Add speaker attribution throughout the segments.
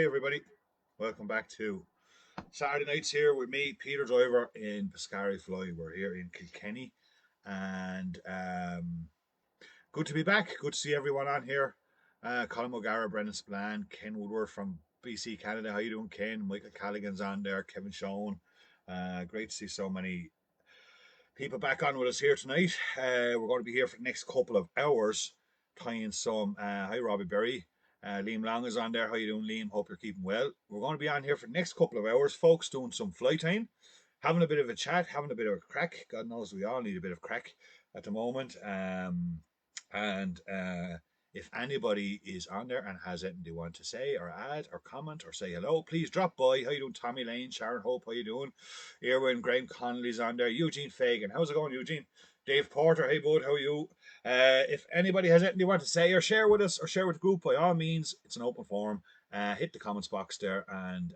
Speaker 1: Hi everybody, welcome back to Saturday Nights here with me, Peter Driver in Pescari Fly. We're here in Kilkenny and good to be back. Good to see everyone on here. Colin O'Gara, Brendan Spillane, Ken Woodward from BC Canada. How you doing, Ken? Michael Callaghan's on there, Kevin Sean. Great to see so many people back on with us here tonight. We're going to be here for the next couple of hours, tying some. Hi, Robbie Berry. Liam Long is on there. How you doing, Liam? Hope you're keeping well. We're going to be on here for the next couple of hours, folks, doing some fly tying, having a bit of a chat, having a bit of a crack. God knows we all need a bit of crack at the moment. And if anybody is on there and has anything they want to say or add or comment or say hello, please drop by. How you doing, Tommy Lane, Sharon Hope? How you doing? Irwin, Graham Connolly's on there. Eugene Fagan. How's it going, Eugene? Dave Porter. Hey, bud. How are you? If anybody has anything they want to say or share with us or share with the group, by all means, it's an open forum. Hit the comments box there and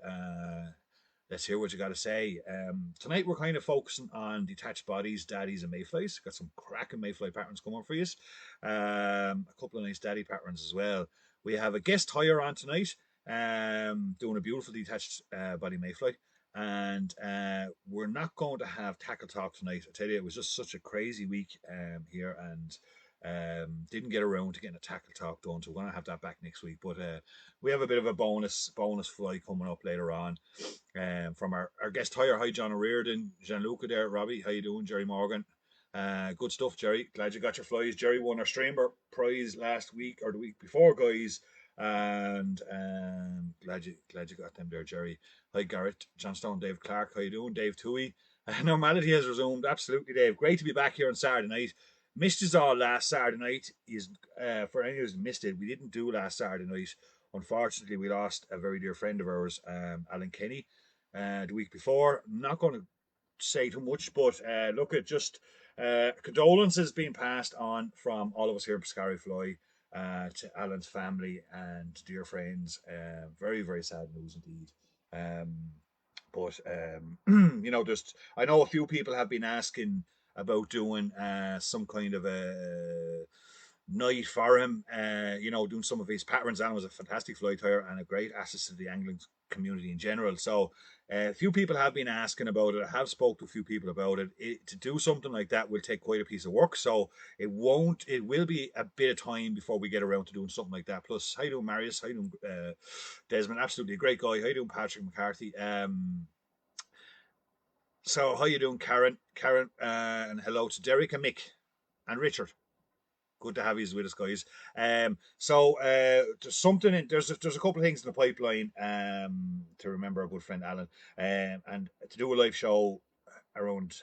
Speaker 1: let's hear what you got to say. Tonight we're kind of focusing on detached bodies, daddies, and mayflies. Got some cracking mayfly patterns coming for you. A couple of nice daddy patterns as well. We have a guest hire on tonight, doing a beautiful detached body mayfly. And we're not going to have tackle talk tonight. I tell you, it was just such a crazy week here, and didn't get around to getting a tackle talk done. So we're going to have that back next week. But we have a bit of a bonus fly coming up later on from our guest hire. Hi, John O'Riordan, Gianluca there, Robbie. How you doing, Jerry Morgan? Good stuff, Jerry. Glad you got your flies. Jerry won our streamer prize last week or the week before, guys. And glad you got them there, Jerry. Hi, Garrett, Johnstone, Dave Clark. How you doing, Dave Toohey? Normality has resumed. Absolutely, Dave. Great to be back here on Saturday night. Missed us all last Saturday night. Is for any who's missed it, we didn't do last Saturday night. Unfortunately, we lost a very dear friend of ours, Alan Kenny, the week before. I'm not going to say too much, but look at just condolences being passed on from all of us here at Pescari Fly to Alan's family and dear friends. Very, very sad news indeed. But just I know a few people have been asking about doing some kind of a night for him. Doing some of his patterns. Alan was a fantastic fly tyer and a great asset to the angling community in general. So a few people have been asking about it. I have spoke to a few people about it. To do something like that will take quite a piece of work. So it will be a bit of time before we get around to doing something like that. Plus, how you doing, Marius? How you doing, Desmond? Absolutely a great guy. How you doing, Patrick McCarthy? So how you doing, Karen? And hello to Derek and Mick and Richard. Good to have you with us, guys. There's something there's a couple of things in the pipeline to remember our good friend Alan and to do a live show around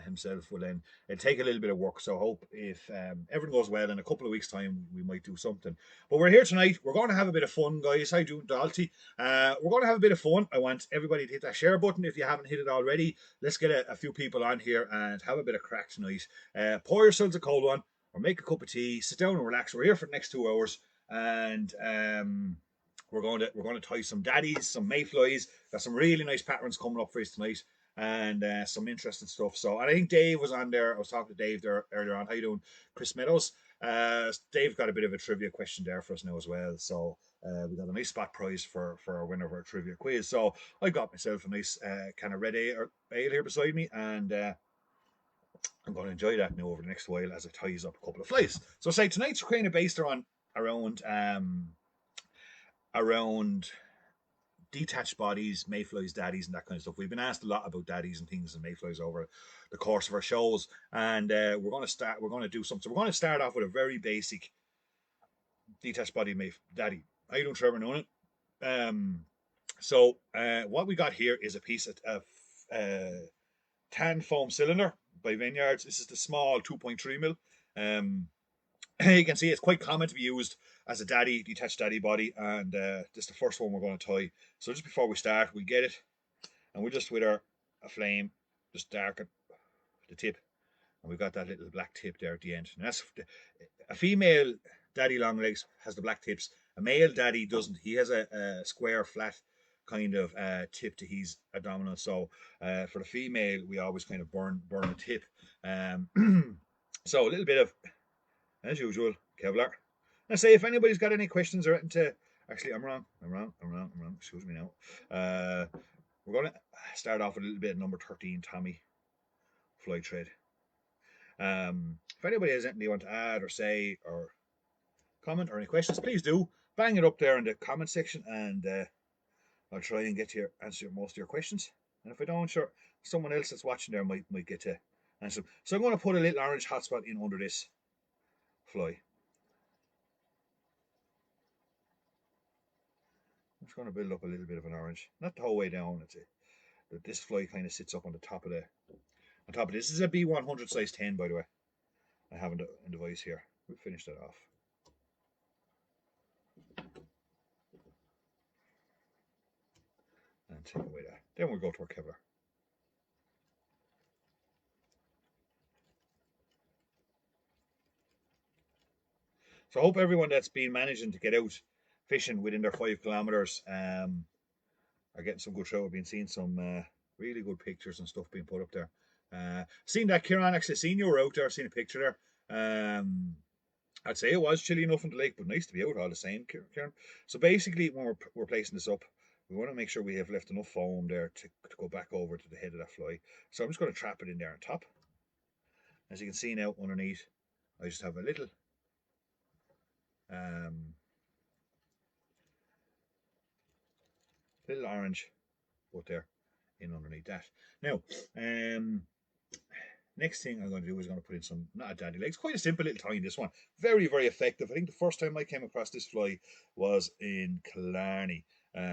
Speaker 1: himself will then it'll take a little bit of work. So I hope if everything goes well in a couple of weeks' time we might do something. But we're here tonight. We're going to have a bit of fun, guys. How you doing, Dalty? We're going to have a bit of fun. I want everybody to hit that share button if you haven't hit it already. Let's get a few people on here and have a bit of crack tonight. Pour yourselves a cold one or make a cup of tea, sit down and relax. We're here for the next 2 hours, and we're going to tie some daddies, some mayflies. Got some really nice patterns coming up for us tonight, and some interesting stuff. So, and I think Dave was on there. I was talking to Dave there earlier on. How you doing, Chris Meadows? Dave got a bit of a trivia question there for us now as well. So we got a nice spot prize for our winner of our trivia quiz. So I got myself a nice kind of red ale here beside me, and I'm going to enjoy that now over the next while as it ties up a couple of flies. So say tonight's kind of based around detached bodies, mayflies, daddies, and that kind of stuff. We've been asked a lot about daddies and things and mayflies over the course of our shows, and we're going to do something. So we're going to start off with a very basic detached body daddy. How you doing, Trevor? Knowing it. What we got here is a piece of tan foam cylinder by Vineyards. This is the small 2.3 mil. You can see it's quite common to be used as a detached daddy body, and this is the first one we're going to tie. So just before we start, we get it, and we just with a flame just darken the tip, and we've got that little black tip there at the end. And that's a female daddy long legs has the black tips. A male daddy doesn't. He has a square flat kind of tip to his abdominal. So for the female, we always kind of burn a tip. So a little bit of, as usual, Kevlar. I say if anybody's got any questions or anything Actually, I'm wrong. Excuse me now. We're going to start off with a little bit of number 13, Tommy fly trade. If anybody has anything they want to add or say or comment or any questions, please do bang it up there in the comment section, and I'll try and get to answer most of your questions. And if I don't, sure, someone else that's watching there might get to answer them. So I'm going to put a little orange hotspot in under this fly. I'm just going to build up a little bit of an orange, not the whole way down. That this fly kind of sits up on the top of this. This is a B100 size 10, by the way. I have in the vise here. We'll finish that off. And take away that. Then we'll go to our Kevlar. So I hope everyone that's been managing to get out fishing within their 5 kilometers are getting some good show. I've been seeing some really good pictures and stuff being put up there. Seen that, Kieran, actually seen you were out there, seen a picture there. I'd say it was chilly enough in the lake, but nice to be out all the same, Kieran. So basically, when we're placing this up, we want to make sure we have left enough foam there to go back over to the head of that fly. So I'm just going to trap it in there on top. As you can see now underneath, I just have a little orange put there in underneath that. Now, next thing I'm going to do is going to put in some, not a daddy legs, quite a simple little tiny, this one. Very, very effective. I think the first time I came across this fly was in Killarney.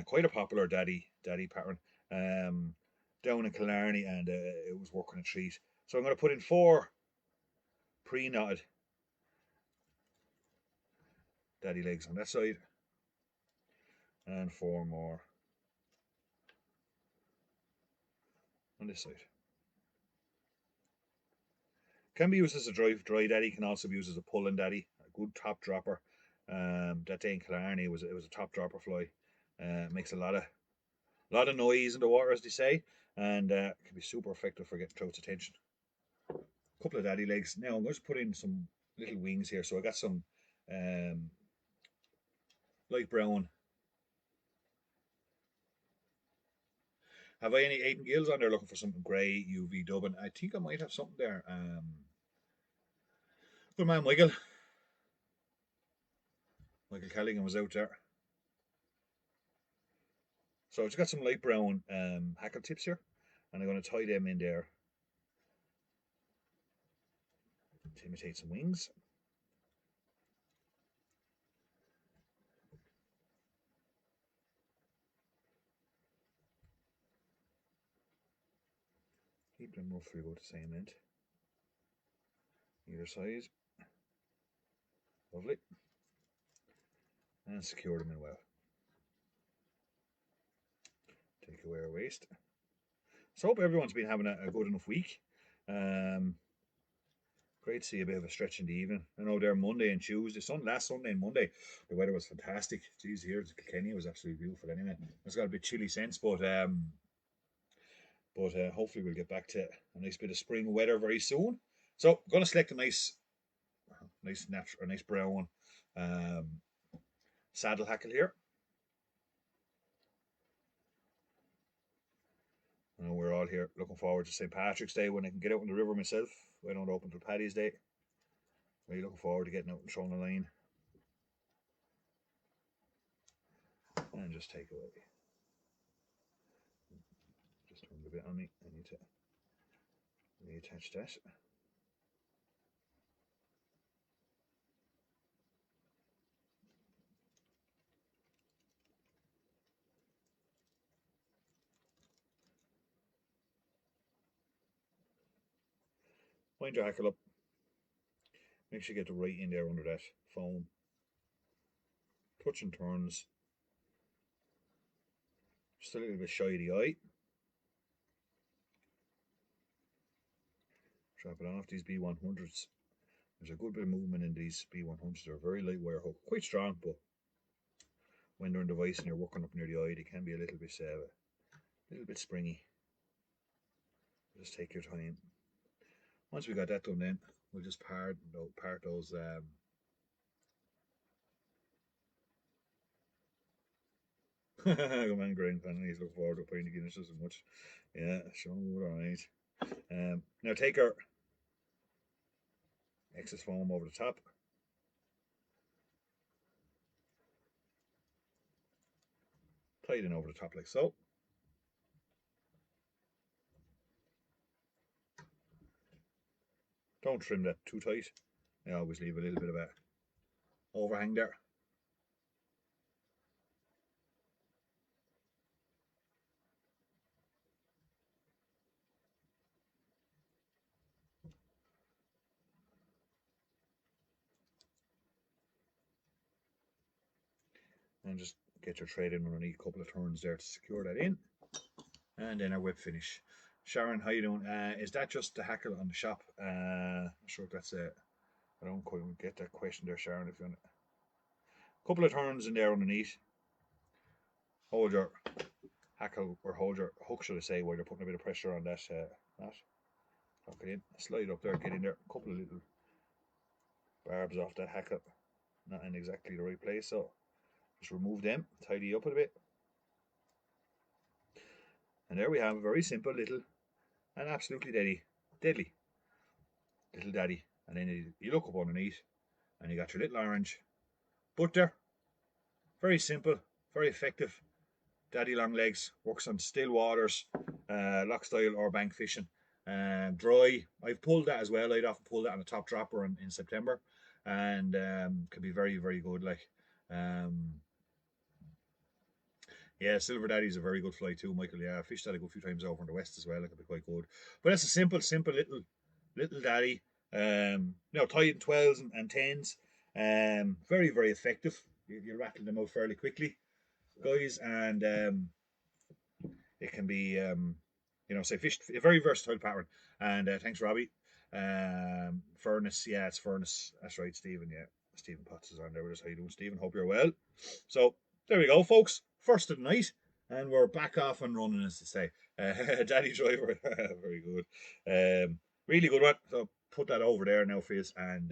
Speaker 1: Quite a popular daddy pattern down in Killarney, and it was working a treat. So I'm going to put in 4 pre-knotted daddy legs on that side, and 4 more on this side. Can be used as a dry daddy, can also be used as a pulling daddy, a good top dropper. That day in Killarney it was a top dropper fly. Makes a lot of noise in the water, as they say, and can be super effective for getting trout's attention. A couple of daddy legs. Now I'm going to put in some little wings here. So I got some light brown. Have I any 8 gills on there looking for something grey UV dubbing? I think I might have something there. Good man, Michael Callaghan was out there. So I've just got some light brown hackle tips here, and I'm going to tie them in there to imitate some wings. Keep them roughly about the same length, either side. Lovely. And secure them in well. Take away our waste. So I hope everyone's been having a good enough week. Great to see a bit of a stretch in the evening. I know there Monday and Tuesday, last Sunday and Monday, the weather was fantastic. Jeez, here in Kilkenny was absolutely beautiful anyway. It's got a bit chilly since, but hopefully we'll get back to a nice bit of spring weather very soon. So I'm going to select a nice brown saddle hackle here. I know we're all here looking forward to St. Patrick's Day when I can get out on the river myself. I don't open till Paddy's Day. Really looking forward to getting out and throwing a line. And just take away. Just turned a bit on me. I need to reattach that. Wind your hackle up. Make sure you get the right in there under that foam. Touch and turns. Just a little bit shy of the eye. Trap it off these B100s. There's a good bit of movement in these B100s. They're a very light wire hook. Quite strong, but when they're in the vise and you're working up near the eye, they can be a little bit springy. Just take your time. Once we got that done, then we'll just part those Good man, Graham. He's looking forward to playing the Guinness as much. Yeah, sure, alright. Now take our excess foam over the top. Tie it in over the top like so. Don't trim that too tight. I always leave a little bit of a overhang there. And just get your thread in underneath a couple of turns there to secure that in. And then our whip finish. Sharon, how you doing? Is that just the hackle on the shop? Not sure if that's it. I don't quite get that question there, Sharon. If you want a couple of turns in there underneath, hold your hackle or hold your hook, should I say, while you're putting a bit of pressure on that. Lock it in, slide up there, get in there. A couple of little barbs off that hackle, not in exactly the right place. So just remove them, tidy up a bit, and there we have a very simple little and absolutely deadly little daddy. And then you look up underneath and you got your little orange butter. Very simple, very effective. Daddy long legs, works on still waters, lock style or bank fishing. Dry, I've pulled that as well. I'd often pull that on a top dropper in September, and can be very, very good. Like, yeah, Silver Daddy's a very good fly too, Michael. Yeah, I fished that a good few times over in the west as well. It could be quite good. But it's a simple little daddy. Tie it in 12s and 10s. Very, very effective. You rattle them out fairly quickly, guys, and it can be say fish, a very versatile pattern. And thanks, Robbie. Furnace, yeah, it's Furnace. That's right, Stephen. Yeah, Stephen Potts is on there with us. How you doing, Stephen? Hope you're well. So there we go, folks. First of the night, and we're back off and running, as to say. Daddy driver, very good. Really good one. So put that over there now for you, and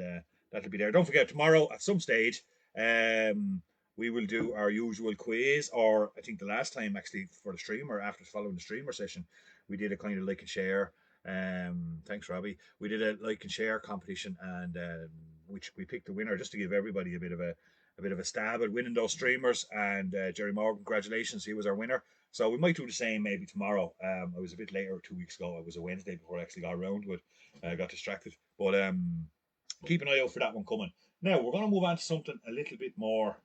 Speaker 1: that'll be there. Don't forget, tomorrow at some stage, we will do our usual quiz, or I think the last time actually for the streamer, after following the streamer session, we did a kind of like and share. Thanks, Robbie. We did a like and share competition, and which we picked the winner just to give everybody a bit of a stab at winning those streamers. And Jerry Morgan, congratulations, he was our winner. So we might do the same maybe tomorrow. I was a bit later 2 weeks ago. It was a Wednesday before I actually got around to it. I got distracted, but keep an eye out for that one coming. Now we're going to move on to something a little bit more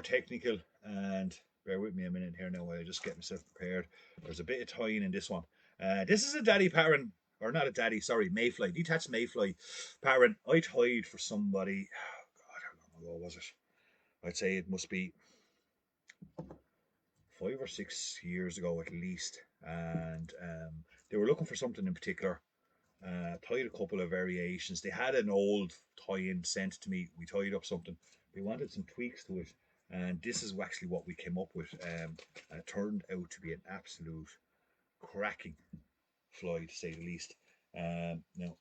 Speaker 1: technical, and bear with me a minute here now while I just get myself prepared. There's a bit of tying in this one. This is a daddy pattern, or not a daddy, sorry, mayfly, detached mayfly pattern. I tied for somebody, oh God, how long ago was it? I'd say it must be 5 or 6 years ago at least, and they were looking for something in particular. Tied a couple of variations. They had an old tie-in sent to me. We tied up something. We wanted some tweaks to it, and this is actually what we came up with. And it turned out to be an absolute cracking fly, to say the least. Now,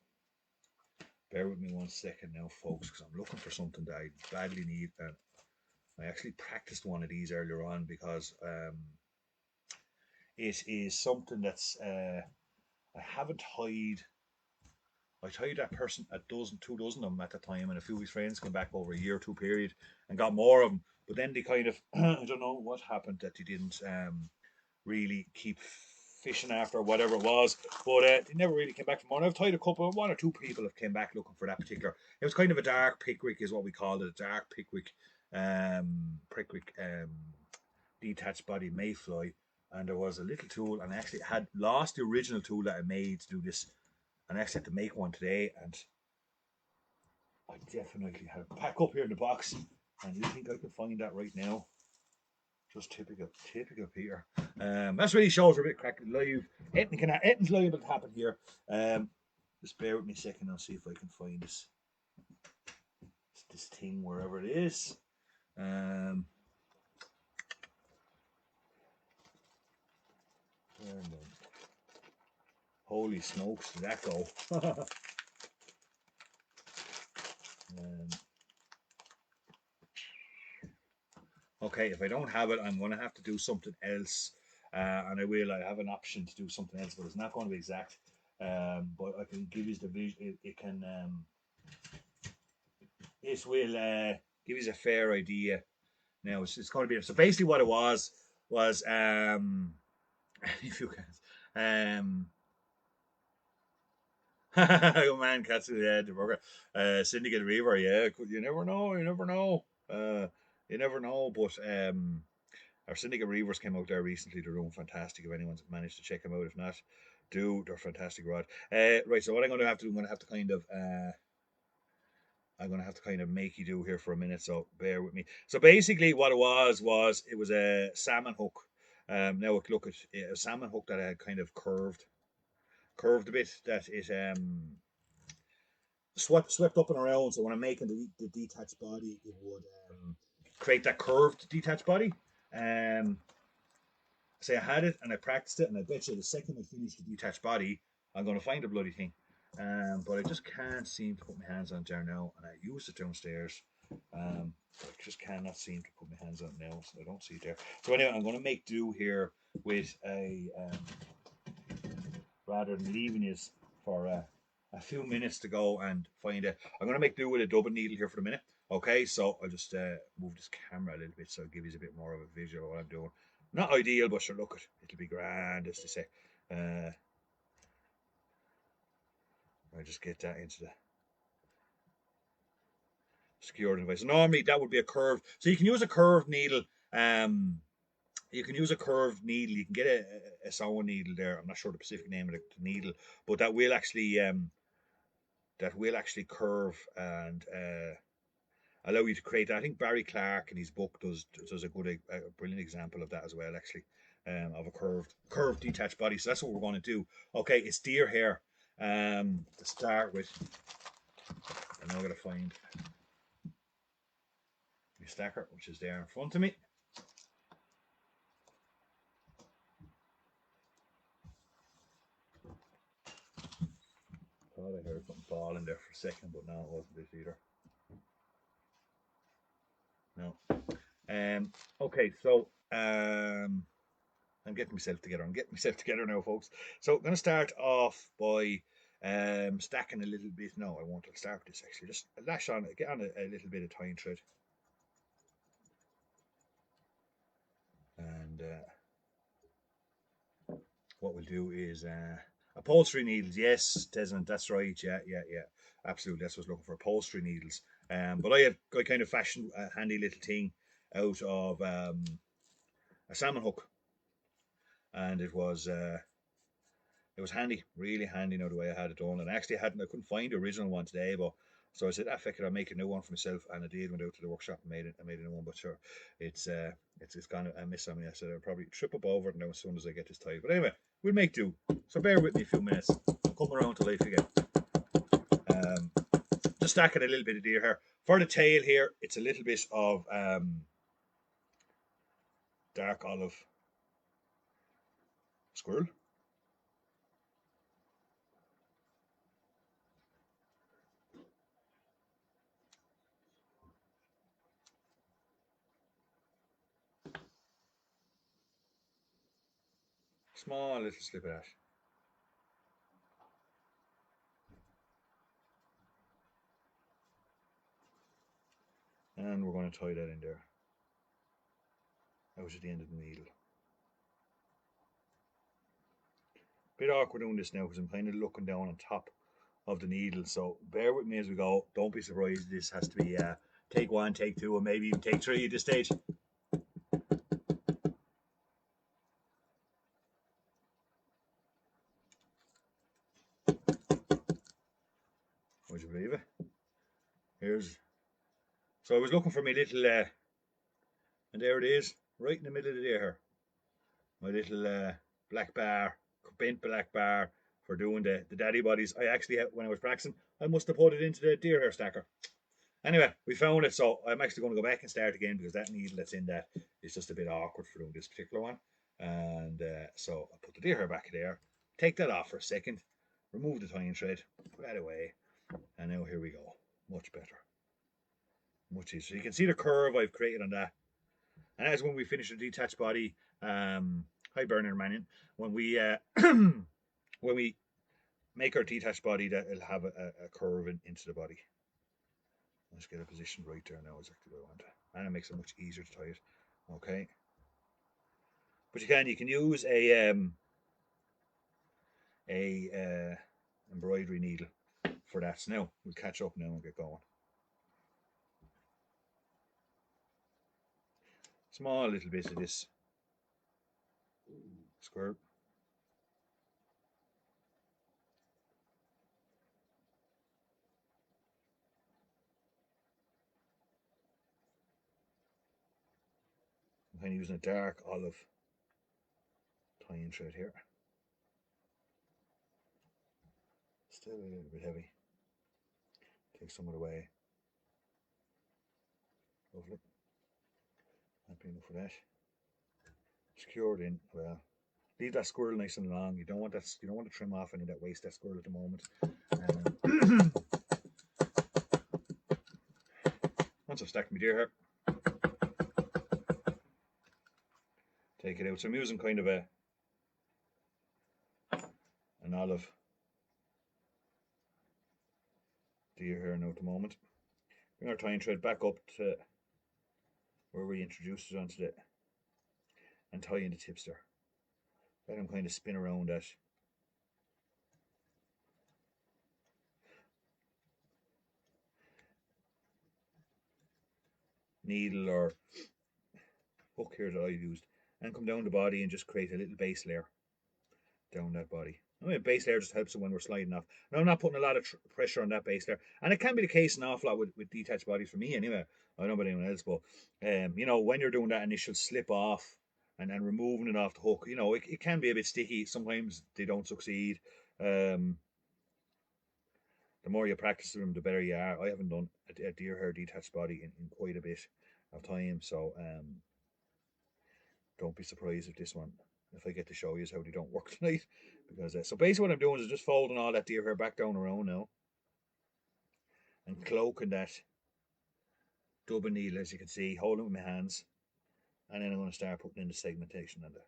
Speaker 1: bear with me 1 second now, folks, because I'm looking for something that I badly need. And I actually practiced one of these earlier on because it is something that's I haven't tied. I tied that person a dozen, 2 dozen of them at the time, and a few of his friends came back over a year or two period and got more of them. But then they kind of, I don't know what happened, that they didn't really keep fishing after, whatever it was. But they never really came back for more. And I've tied a couple, 1 or 2 people have came back looking for that particular. It was kind of a dark pickwick, is what we called it, a dark pickwick, detached body mayfly. And there was a little tool, and I actually had lost the original tool that I made to do this, and I actually had to make one today, and I definitely have it back up here in the box, and you think I can find that right now? Just typical Peter. That's really shows we're a bit cracking live. Anything's liable to happen here. Just bear with me a second. I'll see if I can find this thing wherever it is. Holy smokes, did that go? Okay, if I don't have it, I'm going to have to do something else. And I have an option to do something else, but it's not going to be exact. But I can give you the vision. It will give you a fair idea. Now it's going to be so. Basically, what it was if you can oh man, cats in the head. Syndicate Reaver, yeah. You never know. You never know. You never know. But our Syndicate Reavers came out there recently. They're doing fantastic. If anyone's managed to check them out, if not, they're fantastic rod. Right. So what I'm going to have to do, I'm going to have to kind of make you do here for a minute. So bear with me. So basically, what it was it was a salmon hook. Now look at a salmon hook that had kind of curved a bit. That it swept up and around. So when I'm making the detached body, it would create that curved detached body. Say I had it and I practiced it, and I bet you the second I finish the detached body, I'm going to find the bloody thing. But I just can't seem to put my hands on it there now, and I used it downstairs. I just cannot seem to put my hands on it now, so I don't see it there. So anyway, I'm going to make do here with a rather than leaving you for a few minutes to go and find it. I'm going to make do with a double needle here for the minute. Okay, so I'll just move this camera a little bit so it gives you a bit more of a visual of what I'm doing. Not ideal, but sure, look it. It'll be grand, as they say. I just get that into the skewered device. Normally that would be a curve, so you can use a curved needle. You can use a curved needle. You can get a sewing needle there. I'm not sure the specific name of the needle, but that will actually curve and allow you to create that. I think Barry Clark in his book does a brilliant example of that as well, actually, of a curved detached body. So that's what we're going to do. Okay, it's deer hair. To start with, I'm now going to find my stacker, which is there in front of me. Thought I heard something fall in there for a second, but no, it wasn't this either. No. Okay, so I'm getting myself together. I'm getting myself together now, folks. So I'm going to start off by stacking a little bit. No, I won't. I'll start with this actually. Just lash on, get on a little bit of tying thread. And what we'll do is upholstery needles. Yes, Desmond, that's right. Yeah. Absolutely. That's what I was looking for. Upholstery needles. But I kind of fashioned a handy little thing out of a salmon hook. And it was handy, really handy now the way I had it done. And actually I couldn't find the original one today, but so I said, "Ah, feck it, I'll make a new one for myself." And I did. Went out to the workshop and made a new one. But sure, it's kind of a miss on me. I said I'll probably trip up over it now as soon as I get this tied. But anyway, we'll make do. So bear with me a few minutes. I'll come around to life again. Just stacking a little bit of deer hair for the tail here. It's a little bit of dark olive squirrel. Small little slip of that. And we're going to tie that in there. Out at the end of the needle. Bit awkward doing this now because I'm kind of looking down on top of the needle. So bear with me as we go. Don't be surprised. This has to be take one, take two, or maybe even take three at this stage. Would you believe it? Here's. So I was looking for my little, and there it is, right in the middle of the deer here. My little black bar, bent black bar for doing the daddy bodies. I actually, when I was practicing, I must have put it into the deer hair stacker. Anyway, we found it, so I'm actually going to go back and start again because that needle that's in that is just a bit awkward for doing this particular one. And so I'll put the deer hair back there, take that off for a second, remove the tying thread, put that away, and now here we go. Much better. Much easier. So you can see the curve I've created on that. And as when we finish the detached body, hi Bernard Mannion, when we when we make our detached body, that it'll have a curve into the body. Let's get a position right there now, exactly where I want it. And it makes it much easier to tie it. Okay. But you can use a embroidery needle for that. So now we'll catch up now and get going. Small little bit of this square. I'm kind of using a dark olive tying thread here. Still a little bit heavy. Take some of it away. Lovely. Happy enough for that. Secured in well. Leave that squirrel nice and long. You don't want that. You don't want to trim off any of that waste that squirrel at the moment. Once I've stacked my deer here, take it out. So I'm using kind of an olive deer here now at the moment. Bring our tying thread back up to where we introduced it onto it and tie in the tips there. Let them kind of spin around that. Needle or hook here that I used, and come down the body and just create a little base layer down that body. I mean, base layer just helps it when we're sliding off. Now, I'm not putting a lot of pressure on that base layer, and it can be the case an awful lot with detached bodies for me anyway. I don't know about anyone else, but you know, when you're doing that initial slip off and removing it off the hook, you know, it can be a bit sticky. Sometimes they don't succeed. The more you practice them, the better you are. I haven't done a deer hair detached body in quite a bit of time, so don't be surprised if this one, if I get to show you how they don't work tonight. Because so basically what I'm doing is just folding all that deer hair back down around now and cloaking that dubbing needle, as you can see, holding it with my hands, and then I'm going to start putting in the segmentation on there.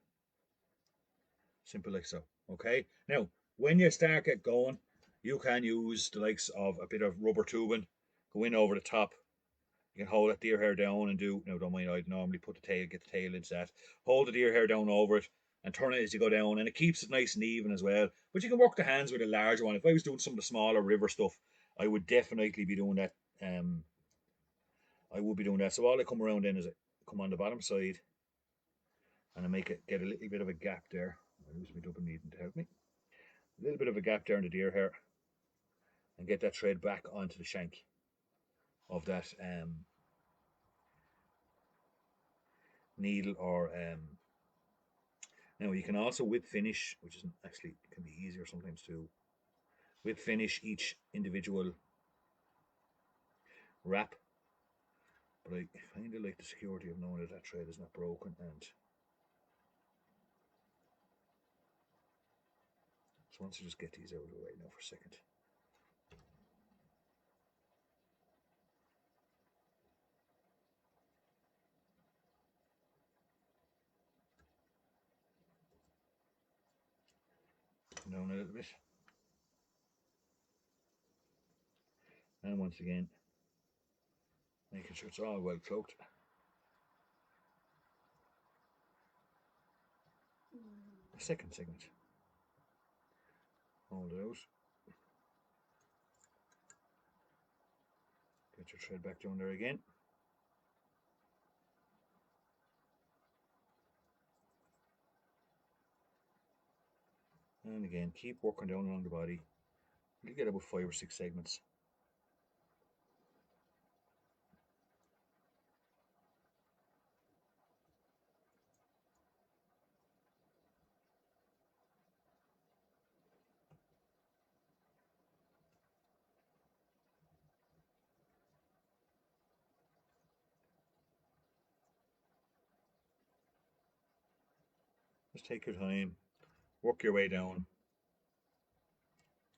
Speaker 1: Simple like so. Okay, now when you start get going, you can use the likes of a bit of rubber tubing, go in over the top. You can hold that deer hair down and do, now don't mind, I'd normally put the tail, get the tail into that. Hold the deer hair down over it and turn it as you go down, and it keeps it nice and even as well. But you can work the hands with a larger one. If I was doing some of the smaller river stuff, I would definitely be doing that. I would be doing that. So all I come around in is I come on the bottom side and I make it get a little bit of a gap there. I use my double needle to help me. A little bit of a gap there in the deer hair and get that thread back onto the shank of that needle or now you can also whip finish, which is actually can be easier sometimes too. Whip finish each individual wrap, but I kind of like the security of knowing that that thread is not broken. And so once you just get these out of the way now for a second. Down a little bit. And once again, making sure it's all well cloaked. A second segment. Hold it out. Get your thread back down there again. And again, keep working down along the body. You get about 5 or 6 segments. Just take your time, work your way down.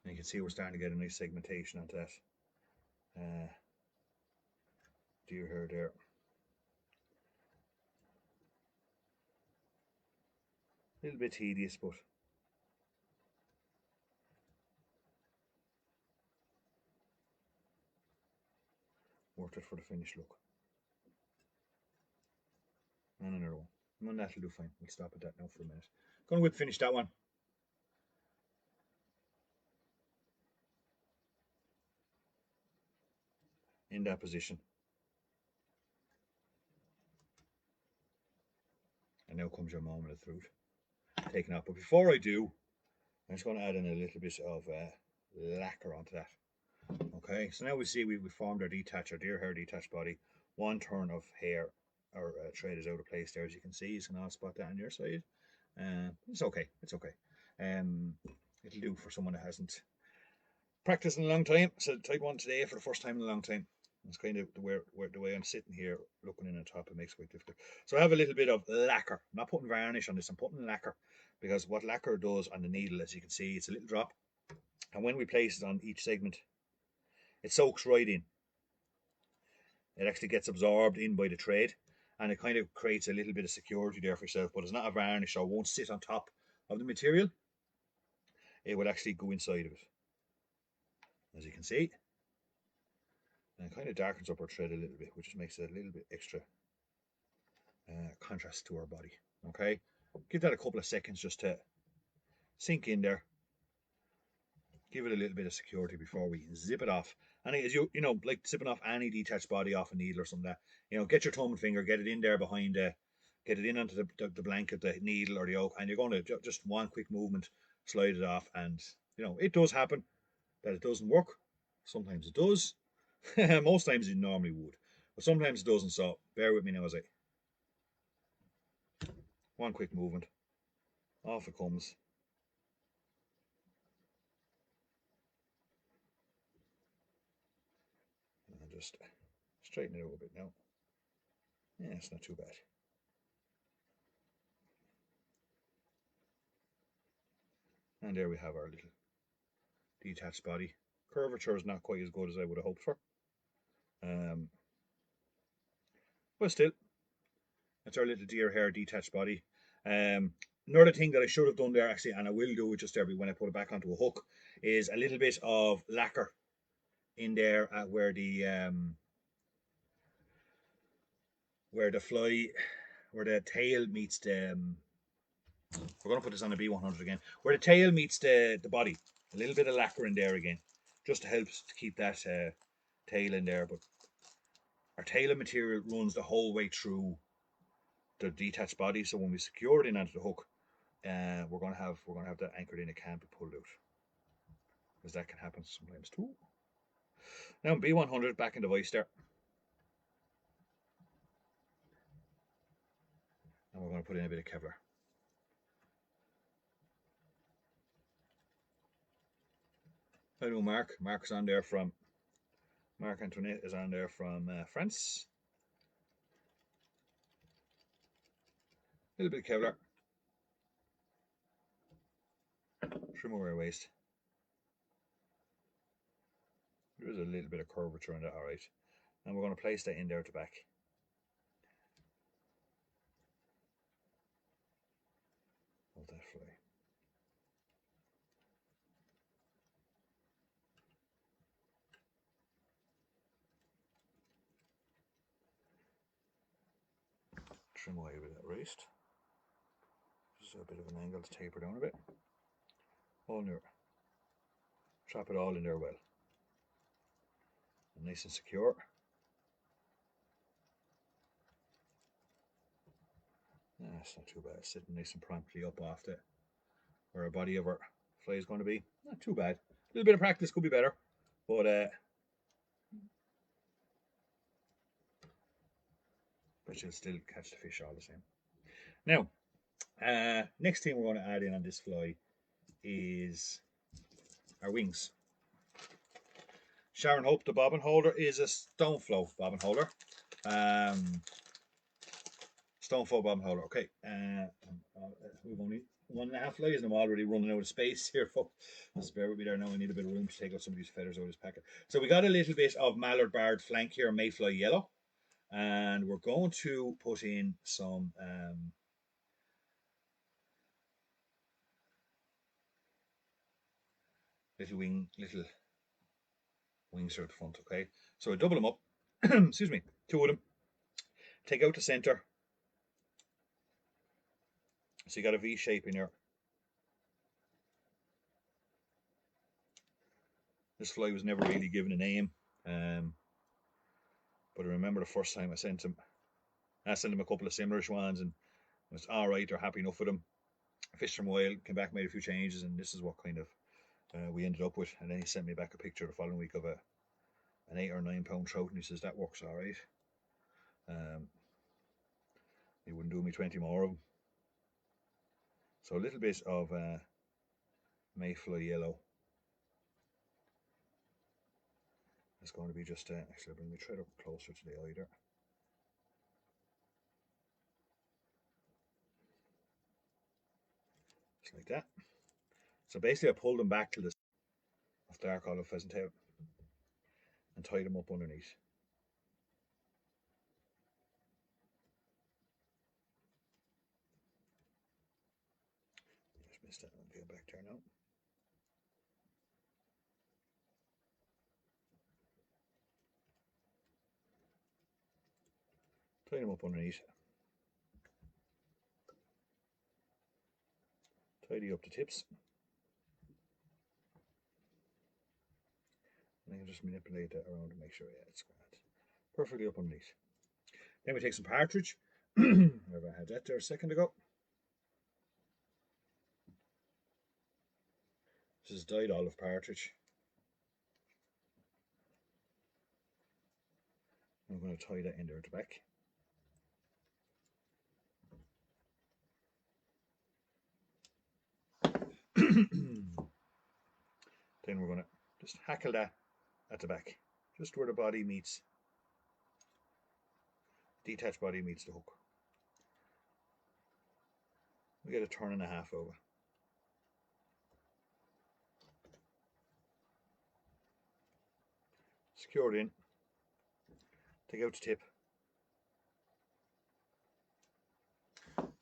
Speaker 1: And you can see we're starting to get a nice segmentation onto that deer hair there. A little bit tedious, but worth it for the finished look. And another one. And that'll do fine. We'll stop at that now for a minute. Gonna whip finish that one. In that position. And now comes your moment of truth. Taking up. But before I do, I'm just going to add in a little bit of lacquer onto that. Okay, so now we see we formed our detached, our deer hair detached body. One turn of hair or thread is out of place there, as you can see. You can all spot that on your side. It's okay. It's okay. It'll do for someone that hasn't practiced in a long time. So type one today for the first time in a long time. It's kind of the way I'm sitting here looking in on top. It makes it quite difficult. So I have a little bit of lacquer. I'm not putting varnish on this. I'm putting lacquer because what lacquer does on the needle, as you can see, it's a little drop. And when we place it on each segment, it soaks right in. It actually gets absorbed in by the thread, and it kind of creates a little bit of security there for yourself. But it's not a varnish, or it won't sit on top of the material. It will actually go inside of it, as you can see. And it kind of darkens up our thread a little bit, which just makes it a little bit extra contrast to our body. Okay, give that a couple of seconds just to sink in there. Give it a little bit of security before we zip it off. And as you know, like zipping off any detached body off a needle or something, get your thumb and finger, get it in there behind get it in onto the blanket, the needle or the yoke, and you're going to just one quick movement, slide it off. And it does happen that it doesn't work. Sometimes it does. Most times it normally would, but sometimes it doesn't. So bear with me now as I one quick movement, off it comes. And just straighten it out a bit now. Yeah, it's not too bad. And there we have our little detached body. Curvature is not quite as good as I would have hoped for. But still, that's our little deer hair detached body. Another thing that I should have done there actually, and I will do it just every when I put it back onto a hook, is a little bit of lacquer in there at where the tail meets the we're going to put this on a B100 again, where the tail meets the body. A little bit of lacquer in there again, just to help to keep that tail in there. But our tail material runs the whole way through the detached body, so when we secure it in onto the hook, we're going to have that anchored in. It can't be pulled out, because that can happen sometimes too. Now B100 back in the vice there, and we're going to put in a bit of Kevlar. I know Mark Antoinette is on there from France. A little bit of Kevlar, trim away our waist. There is a little bit of curvature in that, all right. And we're going to place that in there at the back. Hold that fly. Trim away with that waist. Just a bit of an angle to taper down a bit. All in there. Trap it all in there well. And nice and secure. That's not too bad. It's sitting nice and promptly up off the where our body of our fly is going to be. Not too bad. A little bit of practice could be better, but you'll still catch the fish all the same. Now, next thing we're going to add in on this fly is our wings. Sharon Hope, the bobbin holder, is a stone flow bobbin holder. Stone flow bobbin holder. Okay, we've only 1.5 flies, and I'm already running out of space here, folks. Just bear with me there now. I need a bit of room to take out some of these feathers out of this packet. So we got a little bit of mallard barred flank here, mayfly yellow, and we're going to put in some little wings are at the front. Okay, so I double them up. Excuse me, two of them. Take out the center, so you got a V shape in here. This fly was never really given a name, but I remember the first time I sent him a couple of similar ones, and it was all right. They're happy enough with them. Fished them a while, came back, made a few changes, and this is what kind of we ended up with. And then he sent me back a picture the following week of an 8 or 9 pound trout, and he says that works all right. He wouldn't do me 20 more of them. So a little bit of mayfly yellow. It's going to be just actually I'll bring my thread up closer to the eye there. Just like that. So basically I pulled them back to this of dark olive pheasant tail and tied them up underneath. Just missed that one. Get back there now. Tie them up underneath. Tidy up the tips. And I can just manipulate that around to make sure, yeah, it's perfectly up underneath. Then we take some partridge. Wherever I had that there a second ago. This is dyed olive partridge. I'm going to tie that in there at the back. Then we're going to just hackle that at the back, just where the body meets, detached body meets the hook. We get a turn and a half over. Secure it in. Take out the tip.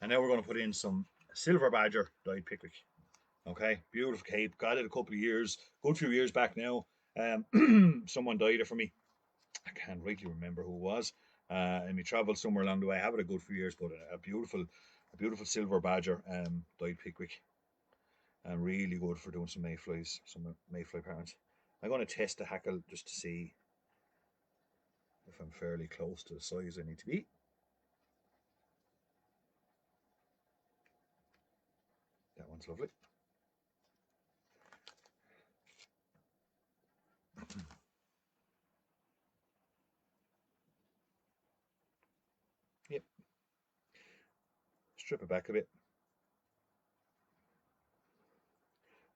Speaker 1: And now we're going to put in some silver badger dyed pickwick. Okay, beautiful cape. Got it a couple of years, good few years back now. Someone dyed it for me. I can't rightly remember who it was. And we travelled somewhere along the way. I have it a good few years, but a beautiful silver badger dyed pickwick. And really good for doing some mayflies, some mayfly patterns. I'm going to test the hackle just to see if I'm fairly close to the size I need to be. That one's lovely. Yep. Strip it back a bit.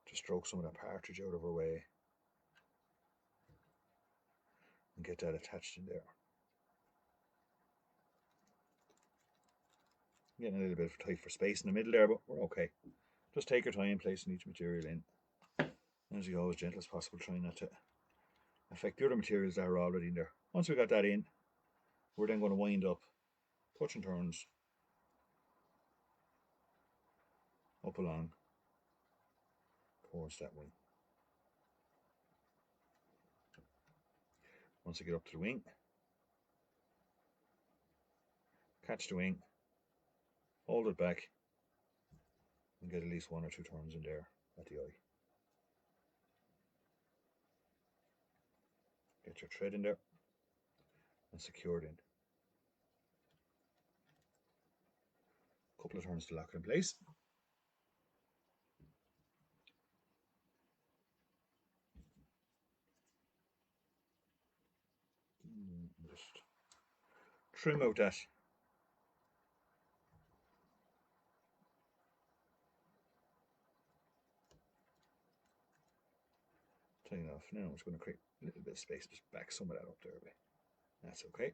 Speaker 1: Just stroke some of that partridge out of her way. And get that attached in there. Getting a little bit tight for space in the middle there, but we're okay. Just take your time placing each material in. As you go, as gentle as possible, trying not to affect the other materials that are already in there. Once we got that in, we're then going to wind up, touch and turns, up along towards that wing. Once I get up to the wing, catch the wing, hold it back, and get at least 1 or 2 turns in there at the eye. Get your thread in there and secure it in. A couple of turns to lock it in place. Just trim out that tying off. Now I'm just going to create a little bit of space, just back some of that up there a bit. That's okay.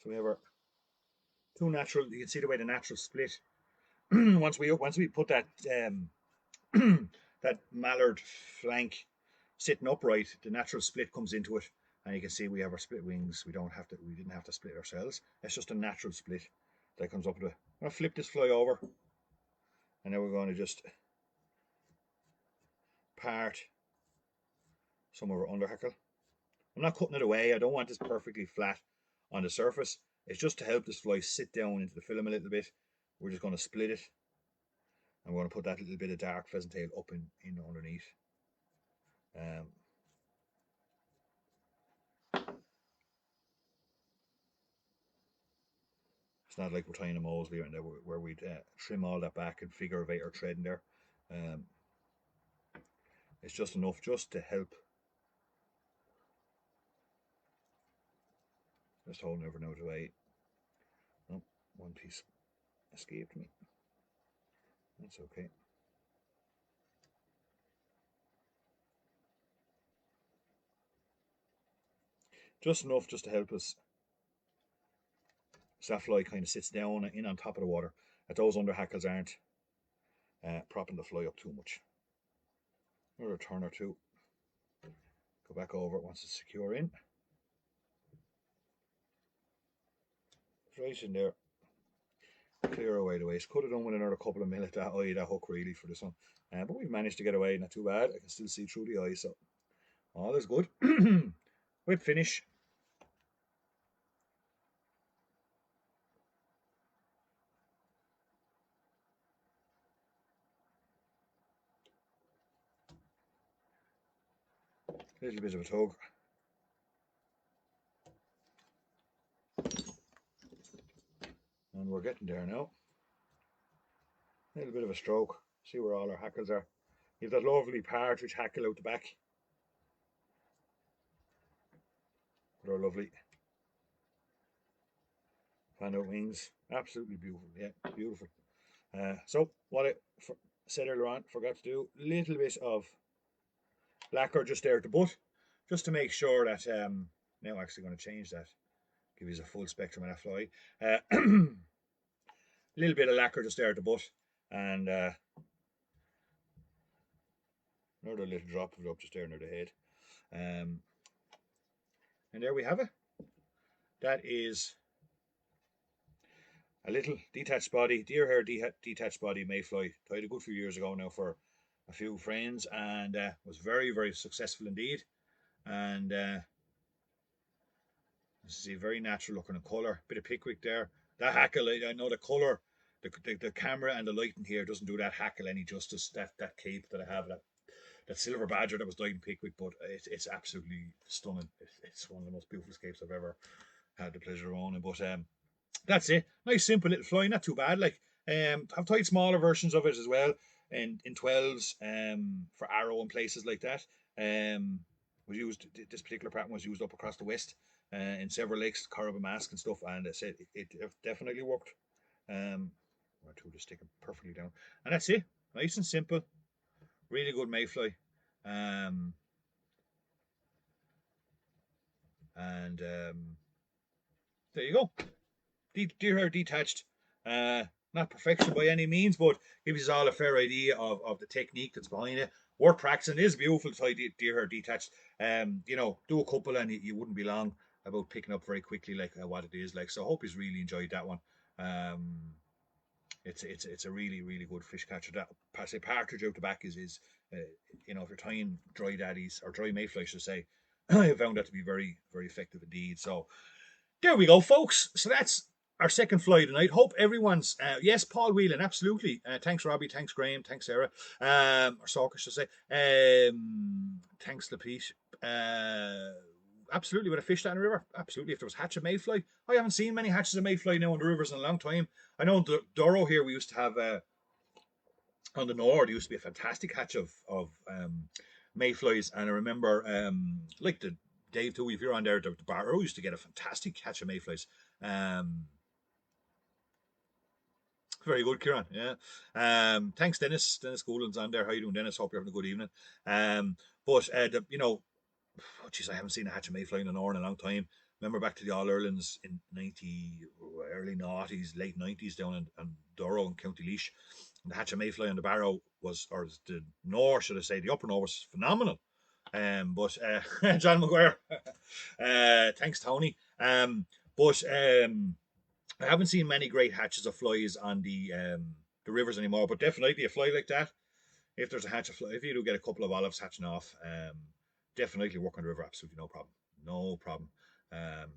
Speaker 1: So we have our two natural, you can see the way the natural split. once we put that that mallard flank sitting upright, the natural split comes into it, and you can see we have our split wings. We didn't have to split ourselves. It's just a natural split that comes up with it. I'm going to flip this fly over, and now we're going to just part some of our under hackle. I'm not cutting it away. I don't want this perfectly flat on the surface. It's just to help this fly sit down into the film a little bit. We're just going to split it. I'm going to put that little bit of dark pheasant tail up in underneath. It's not like we're tying a Mosley or where we'd trim all that back and figure of 8 or thread in there. It's just enough just to help. Just holding everything out of the way. Oh, one piece escaped me. That's okay. Just enough just to help us. So that fly kind of sits down in on top of the water. That those under hackles aren't propping the fly up too much. Another turn or two. Go back over it once it's secure in. Right in there. Clear away the waste. Could have done with another couple of mil at that eye, that hook really for this one. But we've managed to get away, not too bad. I can still see through the eye, so all is good. Whip finish. A little bit of a tug. And we're getting there now. A little bit of a stroke. See where all our hackles are. You've that lovely partridge hackle out the back. With our lovely fan out wings. Absolutely beautiful. Yeah, beautiful. So what I said earlier on, forgot to do a little bit of lacquer just there at the butt, just to make sure that now actually going to change that, give you a full spectrum of that fly. A little bit of lacquer just there at the butt, and another little drop of it up just there near the head. And there we have it. That is a little detached body, deer hair detached body mayfly. Tied a good few years ago now for a few friends, and was very, very successful indeed. And see, very natural looking in colour. Bit of pickwick there. That hackle, I know the colour, the camera and the lighting here doesn't do that hackle any justice. That cape that I have, that silver badger that was dyed in pickwick, but it's absolutely stunning. It's one of the most beautiful scapes I've ever had the pleasure of owning. But that's it. Nice simple little fly, not too bad. Like I've tied smaller versions of it as well, in 12s for arrow and places like that. Was used, this particular pattern was used up across the west in several lakes, Corrib Mask and stuff, and I said it definitely worked. Or two to stick it perfectly down, and that's it. Nice and simple, really good mayfly. And there you go. Deer hair detached. Not perfection by any means, but gives us all a fair idea of the technique that's behind it. Worth practicing. It is beautiful to tie deer hair detached. You know, do a couple and you wouldn't be long about picking up very quickly like what it is like. So I hope he's really enjoyed that one. It's a really, really good fish catcher. That partridge out the back is you know, if you're tying dry daddies or dry mayfly, I should say, I found that to be very, very effective indeed. So there we go, folks. So that's our second fly tonight. Hope everyone's yes, Paul Whelan, absolutely. Thanks, Robbie. Thanks, Graham. Thanks, Sarah. Or Salk, I should say. Thanks, Lapete. Absolutely, with a fish down the river. Absolutely. If there was hatch of mayfly, I haven't seen many hatches of mayfly now in the rivers in a long time. I know Doro here, we used to have on the Nord, there used to be a fantastic hatch of mayflies, and I remember like the Dave too, if you're on there, the Barrow used to get a fantastic catch of mayflies. Very good, Kieran. Yeah. Thanks, Dennis. Dennis Gould's on there. How you doing, Dennis? Hope you're having a good evening. But you know, oh, geez, I haven't seen a hatch of mayfly in the Nord in a long time. Remember back to the All Irelands in early noughties, late 90s down in Durrow and County Laois. And the hatch of mayfly on the Barrow was, or the Nord, should I say, the upper Nord was phenomenal. But John McGuire, thanks, Tony. But I haven't seen many great hatches of flies on the rivers anymore. But definitely a fly like that, if there's a hatch of fly, if you do get a couple of olives hatching off, definitely work on the river, absolutely no problem. No problem.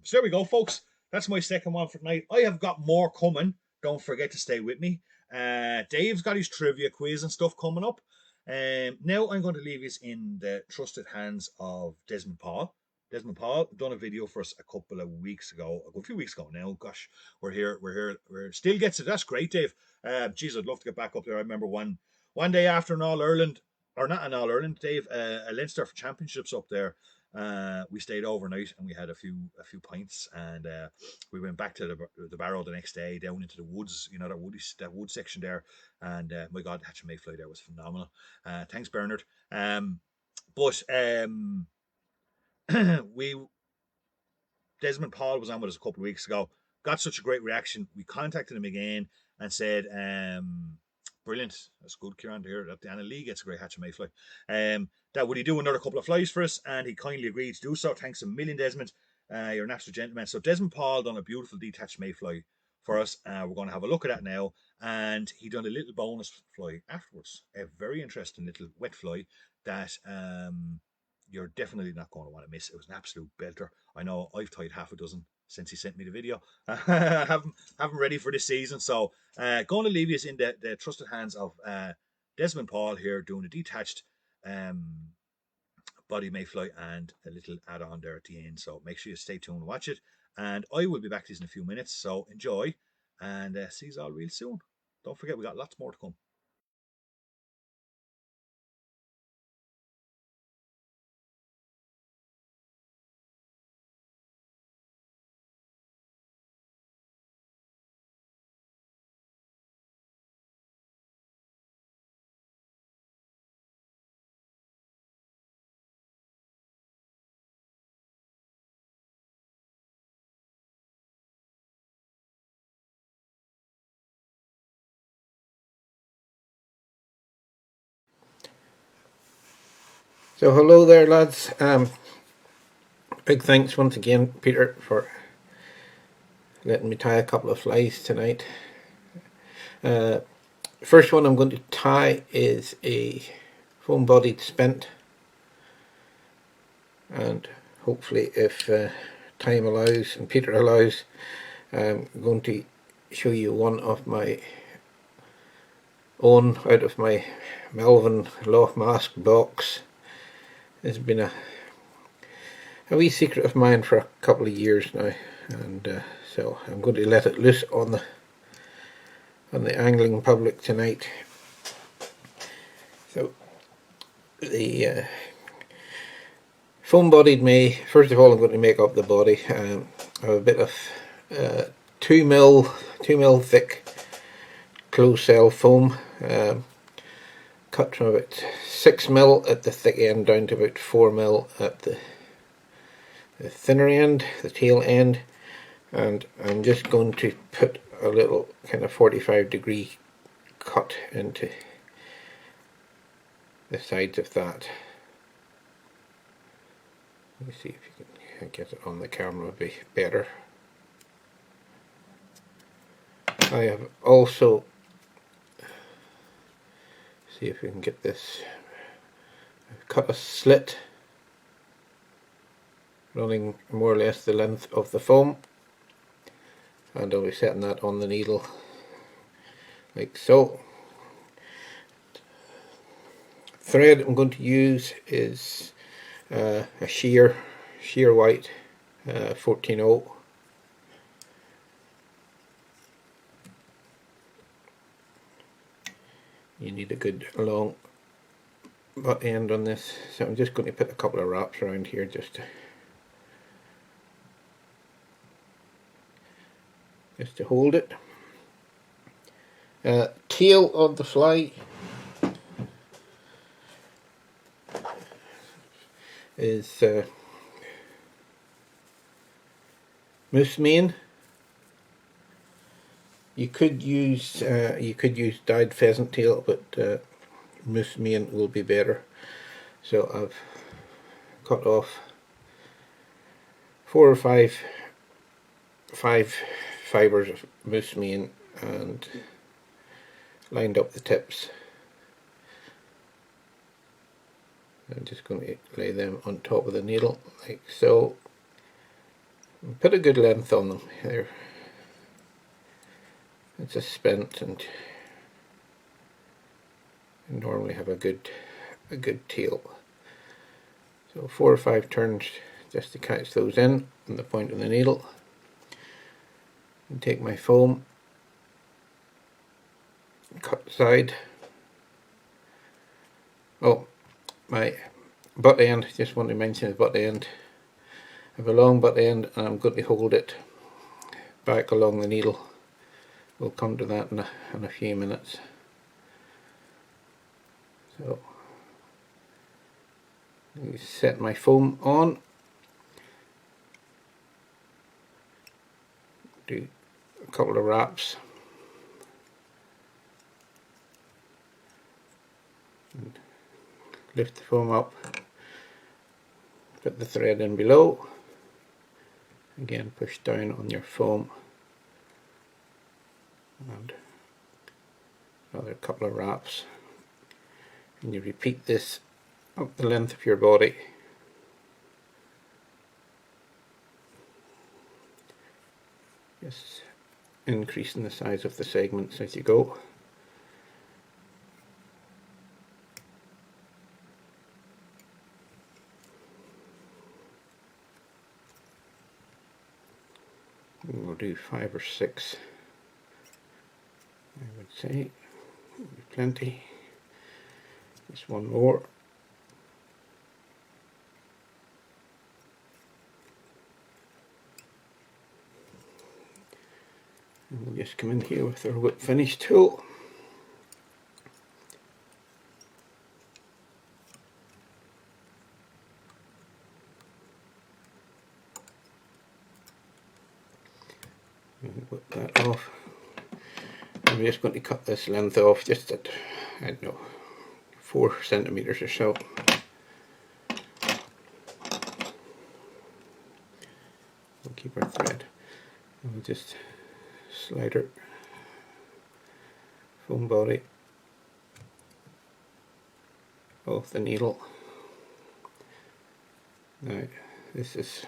Speaker 1: So there we go, folks. That's my second one for tonight. I have got more coming. Don't forget to stay with me. Dave's got his trivia quiz and stuff coming up. Now I'm going to leave you in the trusted hands of Desmond Paul. Desmond Paul done a video for us a couple of weeks ago, a few weeks ago now. Gosh, we're here. We're still gets it. That's great, Dave. Geez, I'd love to get back up there. I remember one day after an All Ireland, or not an All Ireland, Dave, a Leinster Championships up there. We stayed overnight and we had a few pints, and we went back to the Barrow the next day, down into the woods, that wood section there, and my God, Hatch Mayfly there was phenomenal. Thanks, Bernard. But we Desmond Paul was on with us a couple of weeks ago. Got such a great reaction. We contacted him again and said, brilliant. That's good, Kieran, to hear that Anna Lee gets a great hatch of mayfly. That would he do another couple of flies for us? And he kindly agreed to do so. Thanks a million, Desmond. You're an absolute gentleman. So Desmond Paul done a beautiful detached mayfly for us. We're going to have a look at that now. And he done a little bonus fly afterwards. A very interesting little wet fly that you're definitely not going to want to miss. It was an absolute belter. I know I've tied half a dozen since he sent me the video. I haven't ready for this season. So going to leave you in the trusted hands of Desmond Paul here, doing a detached body mayfly and a little add-on there at the end. So make sure you stay tuned and watch it. And I will be back to this in a few minutes. So enjoy and see you all real soon. Don't forget, we got lots more to come.
Speaker 2: So hello there, lads. Big thanks once again, Peter, for letting me tie a couple of flies tonight. First one I'm going to tie is a foam-bodied spent, and hopefully, if time allows and Peter allows, I'm going to show you one of my own out of my Melvin Loch Mask box. It's been a wee secret of mine for a couple of years now, and so I'm going to let it loose on the angling public tonight. So the foam-bodied May. First of all, I'm going to make up the body. I have a bit of 2 mil thick closed cell foam, cut from about 6 mil at the thick end down to about 4 mil at the thinner end, the tail end, and I'm just going to put a little kind of 45-degree cut into the sides of that. Let me see if you can get it on the camera, would be better. I have also, see if we can get this, I've cut a slit running more or less the length of the foam, and I'll be setting that on the needle like so. Thread I'm going to use is a sheer white 14-0. You need a good long butt end on this, so I'm just going to put a couple of wraps around here just to hold it. Tail of the fly is moose mane. You could use dyed pheasant tail, but moose mane will be better. So I've cut off 4 or 5 fibers of moose mane and lined up the tips. I'm just going to lay them on top of the needle like so. And put a good length on them. It's a spent, and you normally have a good tail. So 4 or 5 turns just to catch those in on the point of the needle. And take my foam, cut the side. Oh, my butt end, just want to mention the butt end. I have a long butt end and I'm going to hold it back along the needle. We'll come to that in a few minutes. So, I set my foam on. Do a couple of wraps. And lift the foam up. Put the thread in below. Again, push down on your foam. And another couple of wraps. And you repeat this up the length of your body. Just increasing the size of the segments as you go. And we'll do 5 or 6, I would say. Plenty. Just one more. And we'll just come in here with our whip finish tool. And whip that off. I'm just going to cut this length off just at, I don't know, 4 centimeters or so. We'll keep our thread. And we'll just slide our foam body off the needle. Now, this is,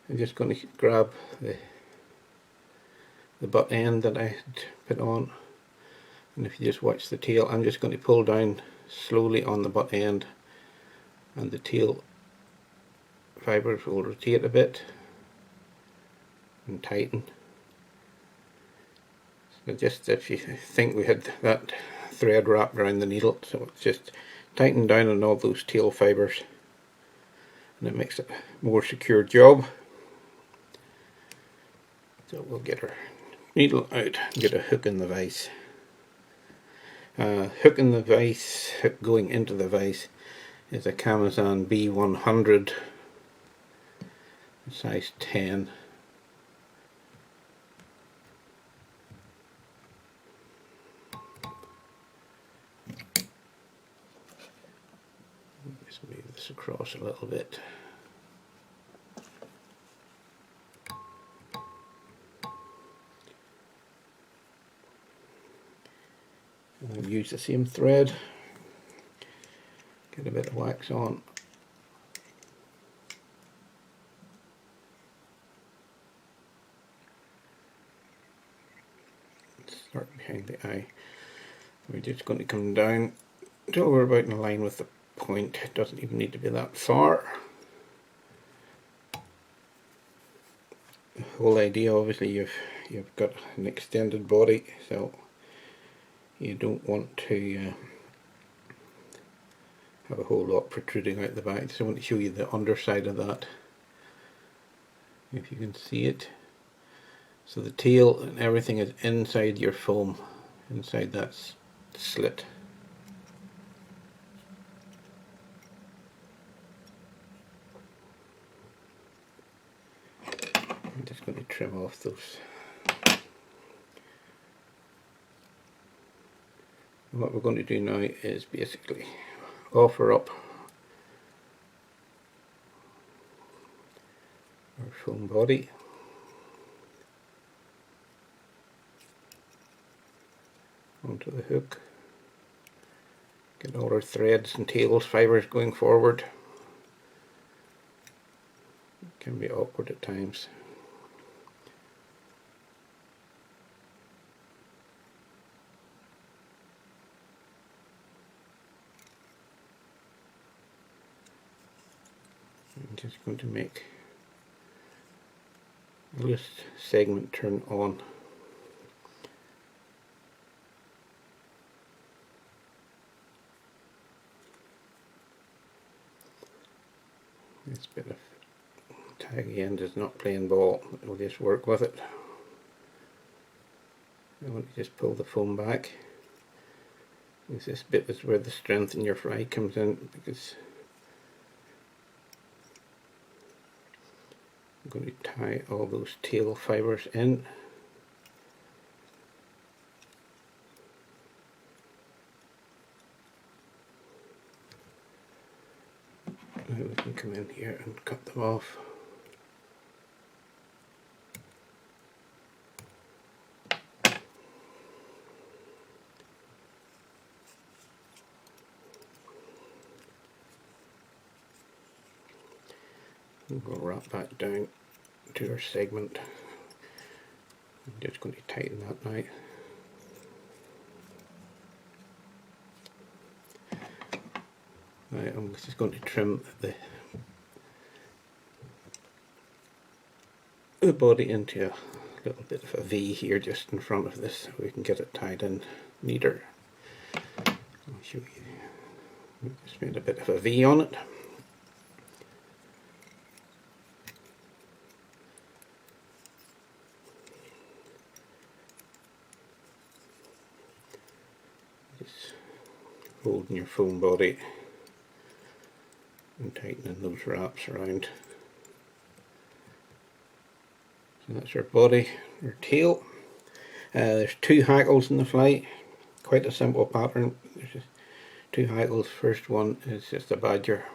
Speaker 2: I'm just going to grab the butt end that I had put on, and if you just watch the tail, I'm just going to pull down slowly on the butt end, and the tail fibres will rotate a bit and tighten. So just if you think we had that thread wrapped around the needle, so it's just tighten down on all those tail fibres, and it makes it a more secure job. So we'll get our needle out and get a hook in the vise. Hook in the vise, hook going into the vise, is a Camazon B100 size 10. Just move this across a little bit. We'll use the same thread, get a bit of wax on. Start behind the eye. We're just going to come down until we're about in line with the point. It doesn't even need to be that far. The whole idea, obviously, you've got an extended body, so you don't want to have a whole lot protruding out the back. So I want to show you the underside of that, if you can see it. So the tail and everything is inside your foam, inside that slit. I'm just going to trim off those. And what we're going to do now is basically offer up our foam body. Onto the hook. Get all our threads and tails fibres going forward. It can be awkward at times. I'm just going to make this segment turn on. This bit of taggy end is not playing ball, we'll just work with it. I want to just pull the foam back. This bit is where the strength in your fly comes in, because I'm going to tie all those tail fibres in. Now we can come in here and cut them off. We'll wrap that down to our segment. I'm just going to tighten that now. Right, I'm just going to trim the body into a little bit of a V here just in front of this so we can get it tied in neater. I'll show you. Just made a bit of a V on it. Just holding your foam body and tightening those wraps around. So that's our body, our tail. There's two hackles in the fly, quite a simple pattern. There's just two hackles. First one is just a badger.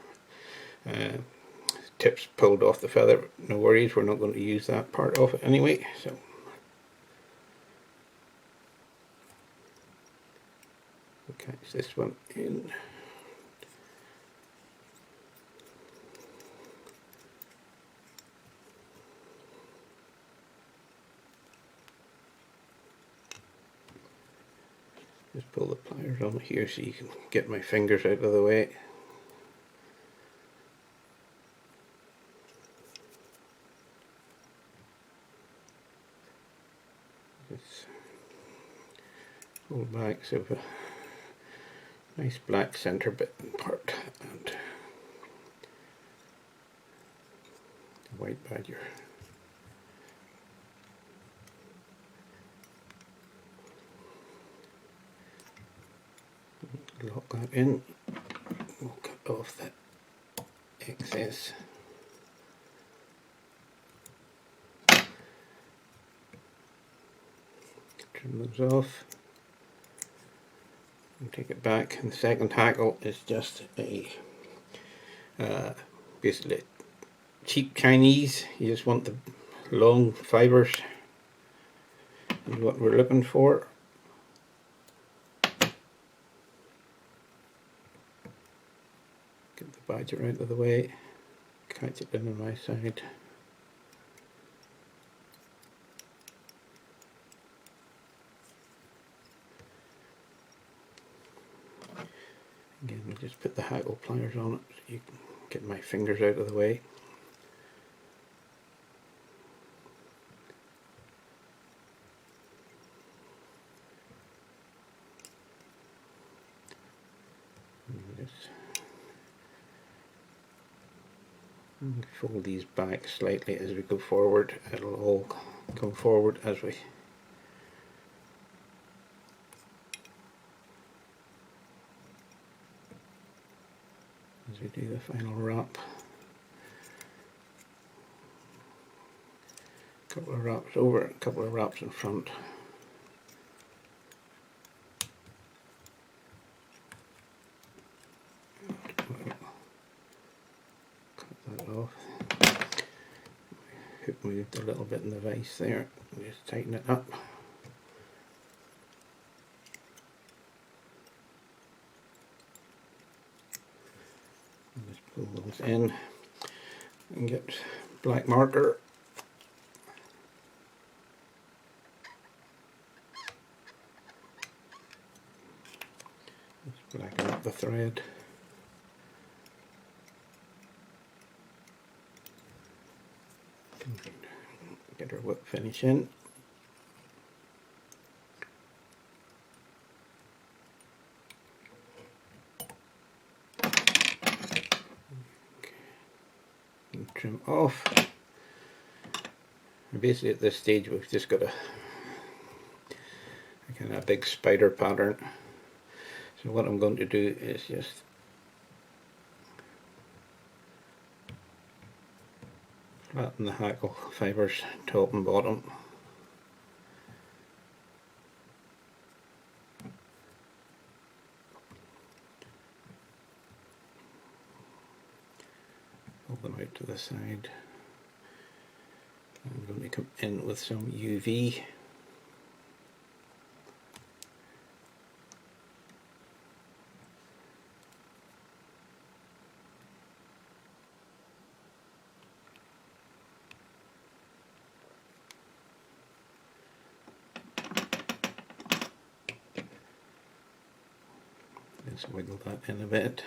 Speaker 2: Tips pulled off the feather, no worries, we're not going to use that part of it anyway. So we'll catch this one in. Just pull the pliers on here so you can get my fingers out of the way. Just pull back so we have a nice black centre bit part and the white badger. Lock that in. We'll cut off that excess. Trim those off and take it back. And the second hackle is just a basically cheap Chinese. You just want the long fibres is what we're looking for. Get the badger out of the way, catch it in on my side. Again, we'll just put the hackle pliers on it so you can get my fingers out of the way. Fold these back slightly as we go forward. It'll all come forward as we do the final wrap. A couple of wraps over, a couple of wraps in front. Off. Hook moved a little bit in the vise there, just tighten it up. Just pull those in and get black marker. Just blacken up the thread. Get our whip finish in. And trim off. And basically at this stage we've just got a kind of big spider pattern. So what I'm going to do is just flatten the hackle fibres top and bottom. Pull them out to the side. I'm going to come in with some UV. Just wiggle that in a bit.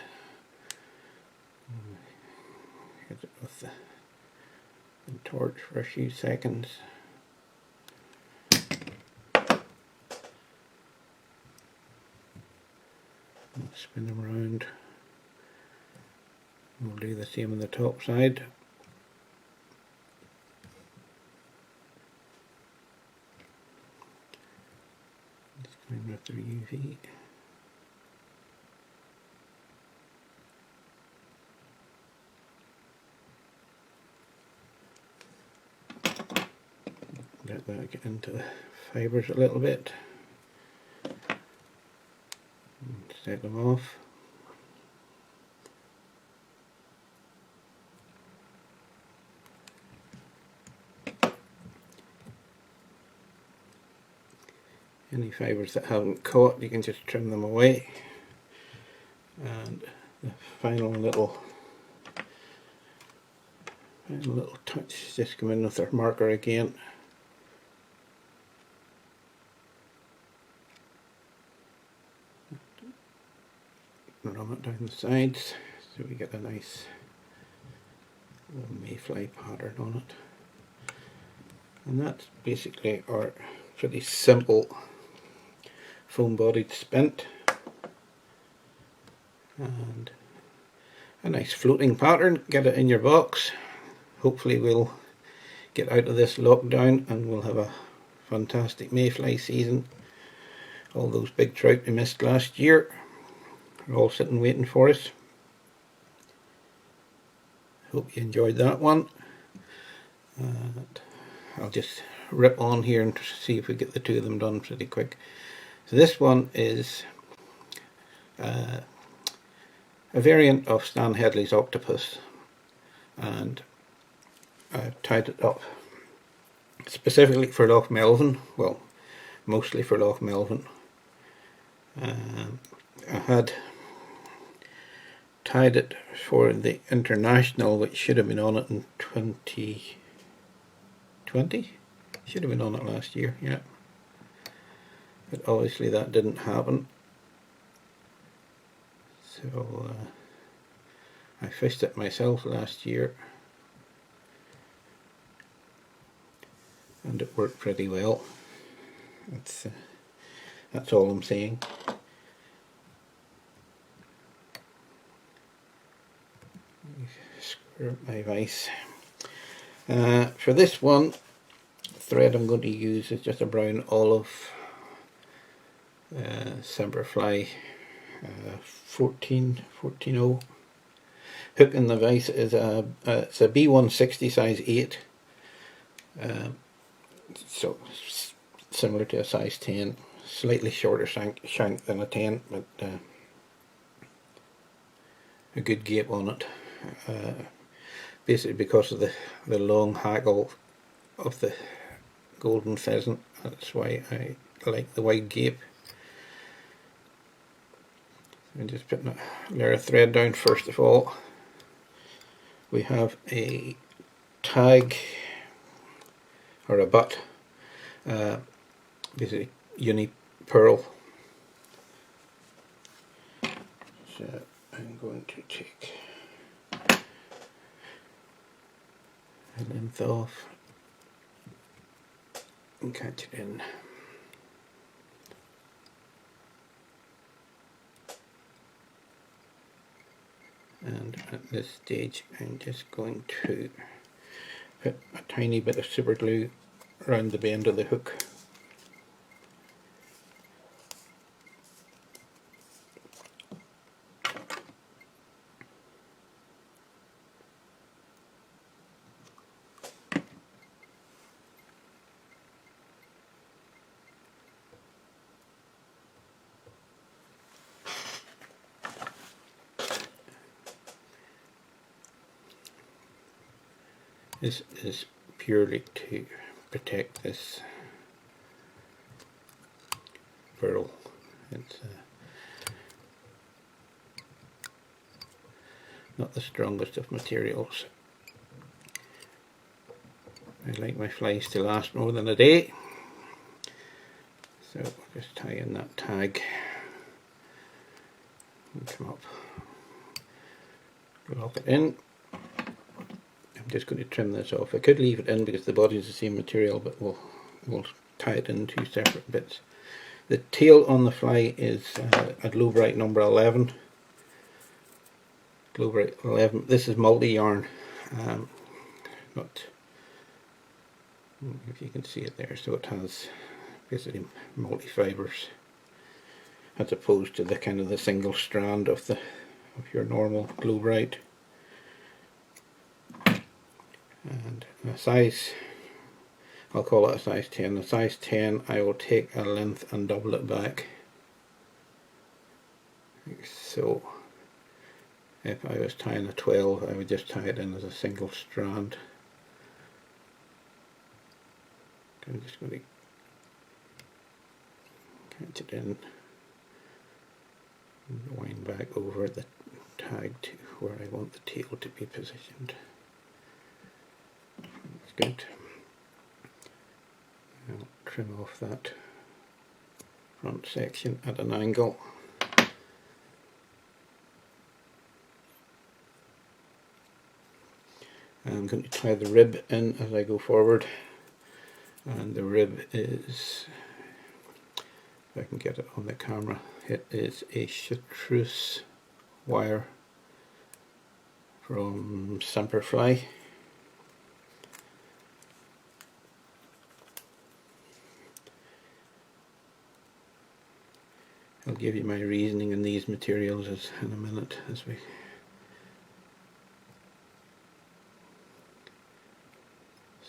Speaker 2: Hit it with the torch for a few seconds. Spin them around. We'll do the same on the top side. Just go in with the UV. Let that get into the fibres a little bit. And set them off. Any fibres that haven't caught, you can just trim them away. And the final little touch, just come in with our marker again. Run it down the sides so we get a nice little mayfly pattern on it. And that's basically our pretty simple foam bodied spint. And a nice floating pattern. Get it in your box. Hopefully we'll get out of this lockdown and we'll have a fantastic mayfly season. All those big trout we missed last year are all sitting waiting for us. Hope you enjoyed that one. And I'll just rip on here and see if we get the two of them done pretty quick. So this one is a variant of Stan Headley's octopus, and I've tied it up specifically for Loch Melvin, well, mostly for Loch Melvin. I had tied it for the international, which should have been on it in 2020. Should have been on it last year, yeah. But obviously that didn't happen. So I fished it myself last year, and it worked pretty well. That's all I'm saying. Square up my vise. For this one, the thread I'm going to use is just a brown olive Semperfly 14-0. Hook in the vise is it's a B160 size 8, so similar to a size 10, slightly shorter shank than a 10, but a good gape on it. Basically because of the long hackle of the golden pheasant, that's why I like the wide gape. I'm just putting a layer of thread down first of all. we have a tag or a butt, basically uni pearl. So I'm going to take a length off and catch it in. And at this stage I'm just going to put a tiny bit of super glue around the bend of the hook. This is purely to protect this pearl. It's not the strongest of materials. I like my flies to last more than a day, so we'll just tie in that tag and come up, lock it in. I'm just going to trim this off. I could leave it in because the body is the same material, but we'll tie it in two separate bits. The tail on the fly is a glow bright number 11. Glow bright 11. This is multi yarn. Not if you can see it there. So it has basically multi fibers, as opposed to the kind of the single strand of your normal glow bright. And a size, I'll call it a size 10. A size 10, I will take a length and double it back. So if I was tying a 12, I would just tie it in as a single strand. I'm just going to catch it in and wind back over the tag to where I want the tail to be positioned. That's good. I'll trim off that front section at an angle. I'm going to tie the rib in as I go forward, and the rib is, if I can get it on the camera, it is a chartreuse wire from Semperfly. I'll give you my reasoning in these materials in a minute as we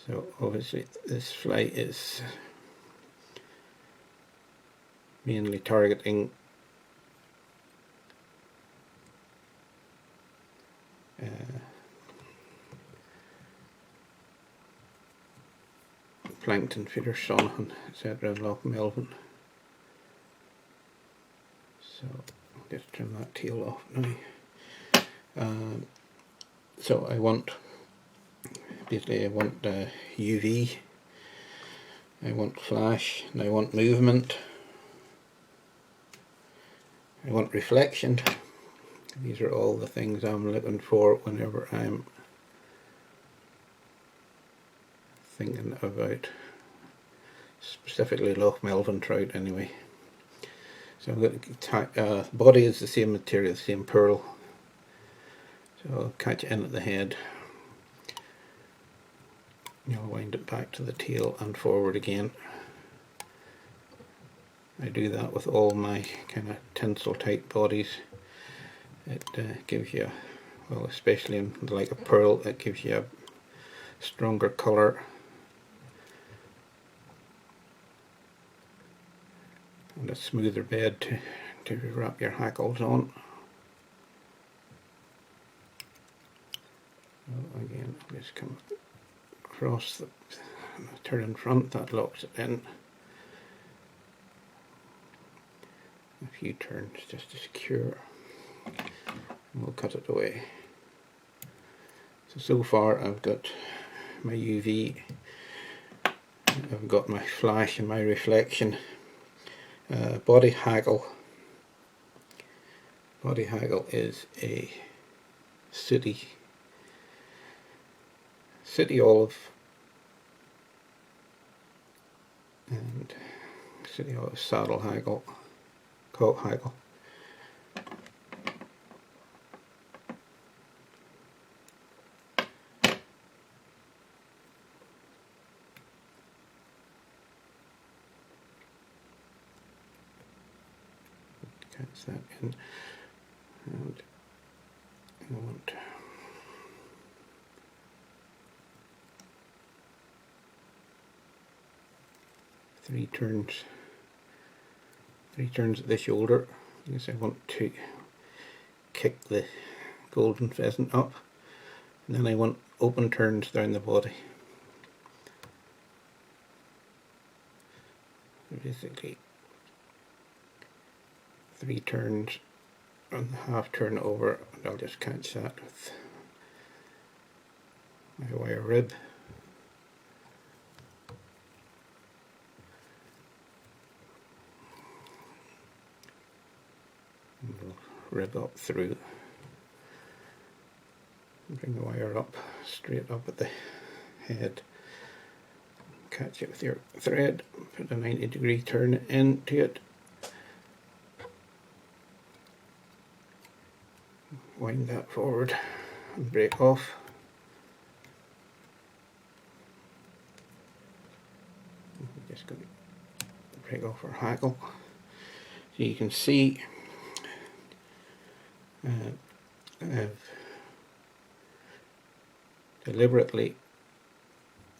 Speaker 2: so obviously this fly is mainly targeting plankton feeder Sonnehan, etc. in Loch Melvin. So I'll just trim that tail off now. So I want UV, I want flash, and I want movement, I want reflection. These are all the things I'm looking for whenever I'm thinking about specifically Loch Melvin trout anyway. So I'm going to tie, body is the same material, the same pearl. So I'll catch it in at the head. I'll wind it back to the tail and forward again. I do that with all my kind of tinsel type bodies. It gives you, well, especially in like a pearl, it gives you a stronger colour and a smoother bed to wrap your hackles on. So again, I'll just come across the turn in front, that locks it in. A few turns just to secure, and we'll cut it away. So far I've got my UV, I've got my flash and my reflection. Body haggle. Body haggle is a city olive and city olive saddle haggle, coat haggle. Catch that in, and I want 3 turns at the shoulder because I want to kick the golden pheasant up, and then I want open turns down the body. Basically 3 turns and half turn over, and I'll just catch that with my wire rib. And we'll rib up through. Bring the wire up, straight up at the head. Catch it with your thread, put a 90-degree turn into it. Wind that forward and break off. I'm just going to break off our haggle. So you can see I've deliberately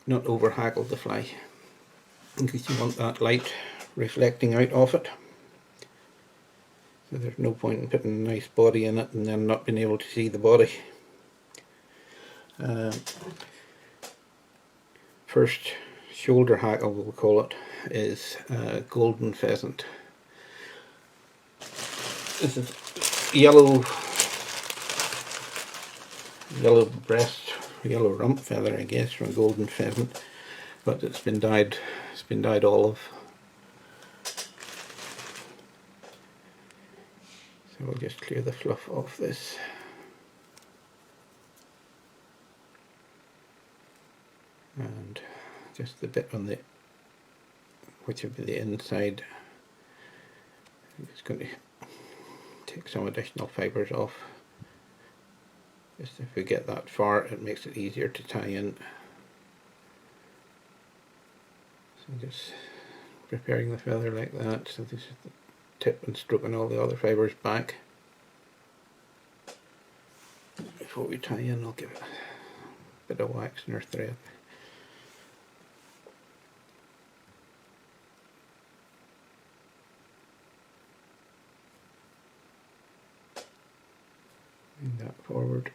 Speaker 2: not over haggled the fly because you want that light reflecting out of it. So there's no point in putting a nice body in it and then not being able to see the body. First shoulder haggle, we'll call it, is golden pheasant. This is yellow breast, yellow rump feather, I guess, from golden pheasant, but it's been dyed olive. So we'll just clear the fluff off this. And just the bit on the, which will be the inside, I'm just going to take some additional fibres off. Just if we get that far, it makes it easier to tie in. So just preparing the feather like that, so this is the tip and stroking all the other fibres back. Before we tie in, I'll give it a bit of wax in our thread. Bring that forward.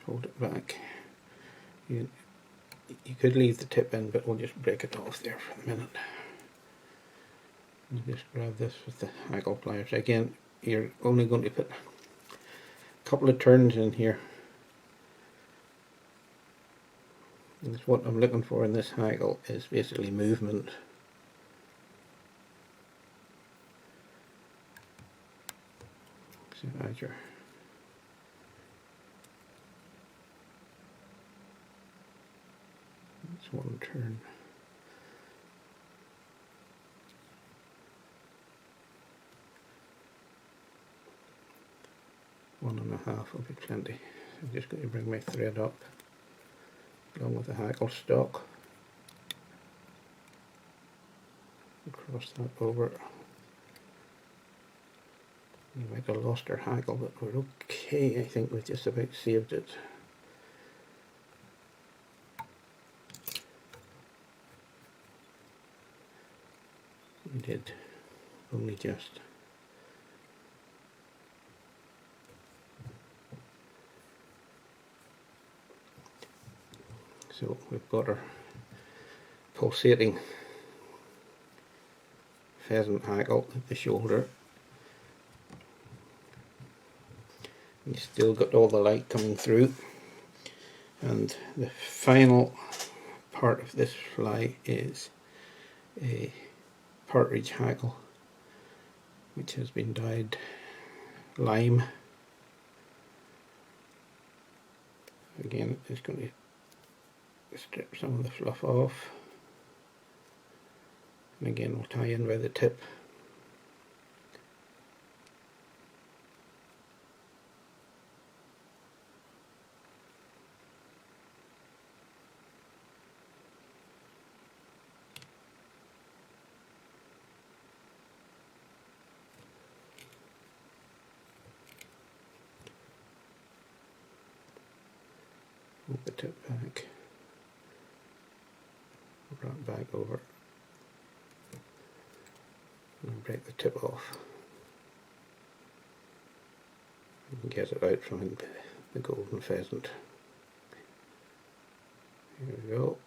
Speaker 2: Hold it back. You could leave the tip in, but we'll just break it off there for a minute. And just grab this with the haggle pliers. Again, you're only going to put a couple of turns in here. And what I'm looking for in this haggle is basically movement. So as you're that's one turn. One and a half will be plenty. So I'm just going to bring my thread up along with the haggle stock. Cross that over. We might have lost our haggle, but we're okay. I think we've just about saved it. We did, only just. So we've got our pulsating pheasant haggle at the shoulder. You still got all the light coming through. And the final part of this fly is a partridge hackle, which has been dyed lime. Again, it's going to strip some of the fluff off, and again we'll tie in by the tip. Move the tip back, wrap back over, and break the tip off. And get it out from the golden pheasant. Here we go.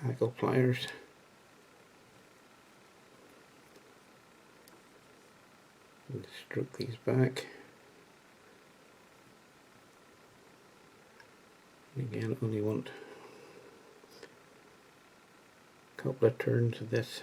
Speaker 2: Hackle pliers. And stroke these back. And again, only want a couple of turns of this.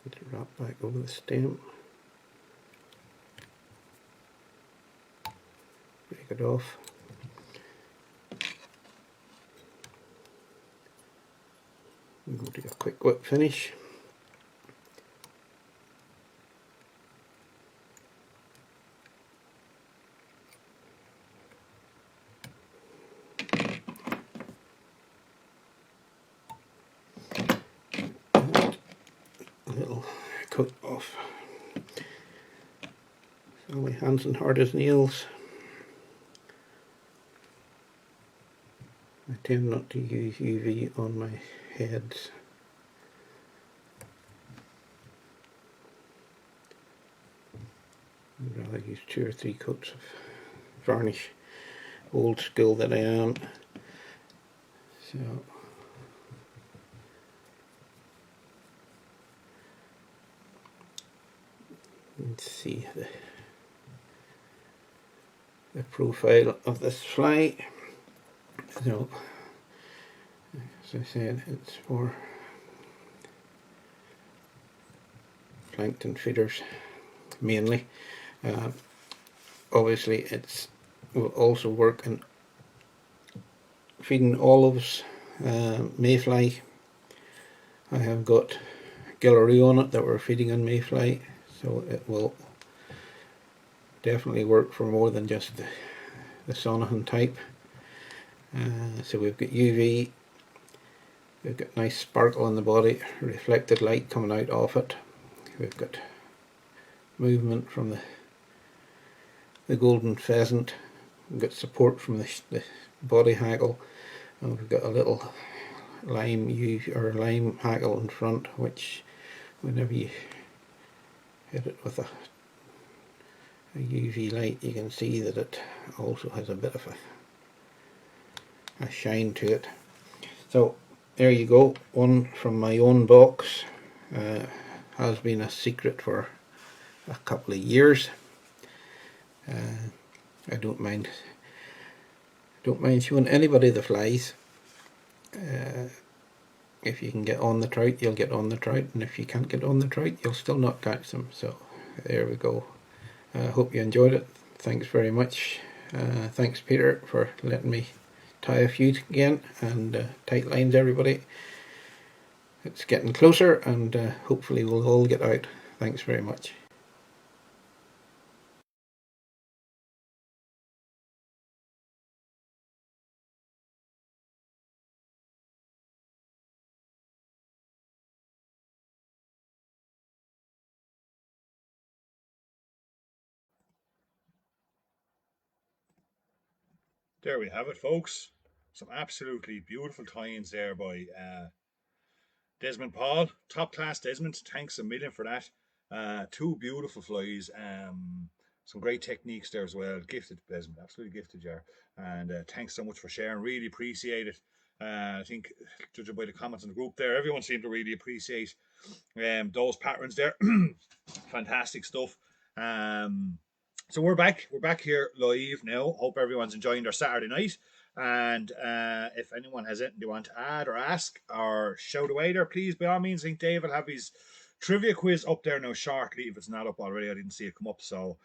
Speaker 2: Get it wrapped back over the stem. Break it off. And go to a quick whip finish. A little cut off. So my hands and hard as nails. I tend not to use UV on my heads. I'd rather use 2 or 3 coats of varnish, old school that I am. So let's see the profile of this fly. So as I said, it's for plankton feeders mainly. Obviously it will also work in feeding olives, mayfly. I have got Guillory on it that we're feeding on mayfly, so it will definitely work for more than just the Sonahan type. So we've got UV, we've got nice sparkle on the body, reflected light coming out of it. We've got movement from the golden pheasant. We've got support from the body hackle, and we've got a little lime lime hackle in front, which whenever you hit it with a UV light, you can see that it also has a bit of a shine to it. So there you go, one from my own box. Has been a secret for a couple of years. I don't mind showing anybody the flies. If you can get on the trout, you'll get on the trout, and if you can't get on the trout, you'll still not catch them. So there we go. I hope you enjoyed it. Thanks very much. Thanks Peter for letting me tie a few again, and tight lines everybody. It's getting closer, and hopefully we'll all get out. Thanks very much.
Speaker 1: There we have it, folks. Some absolutely beautiful tie-ins there by Desmond Paul, top class Desmond. Thanks a million for that. Two beautiful flies. Some great techniques there as well. Gifted Desmond, absolutely gifted, Jar. And thanks so much for sharing. Really appreciate it. I think, judging by the comments in the group there, everyone seemed to really appreciate those patterns there. Fantastic stuff. Um, so we're back. We're back here live now. Hope everyone's enjoying their Saturday night. And if anyone has anything they want to add or ask or shout away there, please, by all means, I think Dave will have his trivia quiz up there now shortly. If it's not up already, I didn't see it come up. So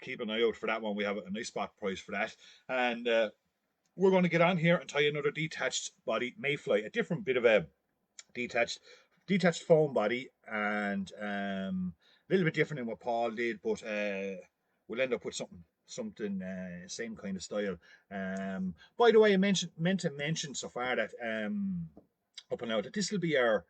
Speaker 1: keep an eye out for that one. We have a nice spot prize for that. And we're going to get on here and tie another detached body mayfly, a different bit of a detached detached foam body, and a little bit different than what Paul did, but we'll end up with something same kind of style. By the way, I meant to mention so far that up and out that this will be our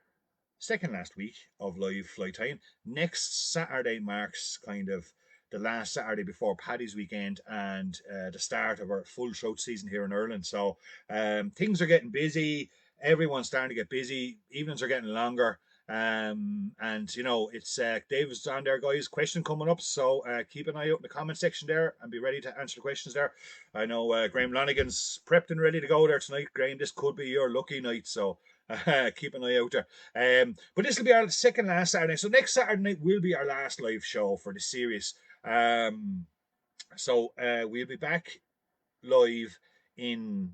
Speaker 1: second last week of live fly time. Next Saturday marks kind of the last Saturday before Paddy's weekend and the start of our full trout season here in Ireland. So things are getting busy. Everyone's starting to get busy. Evenings are getting longer. And you know, it's David's on there, guys. Question coming up, so keep an eye out in the comment section there and be ready to answer the questions there. I know Graham Lonigan's prepped and ready to go there tonight. Graham, this could be your lucky night, so keep an eye out there. But this will be our second last Saturday. So next Saturday night will be our last live show for the series. So we'll be back live in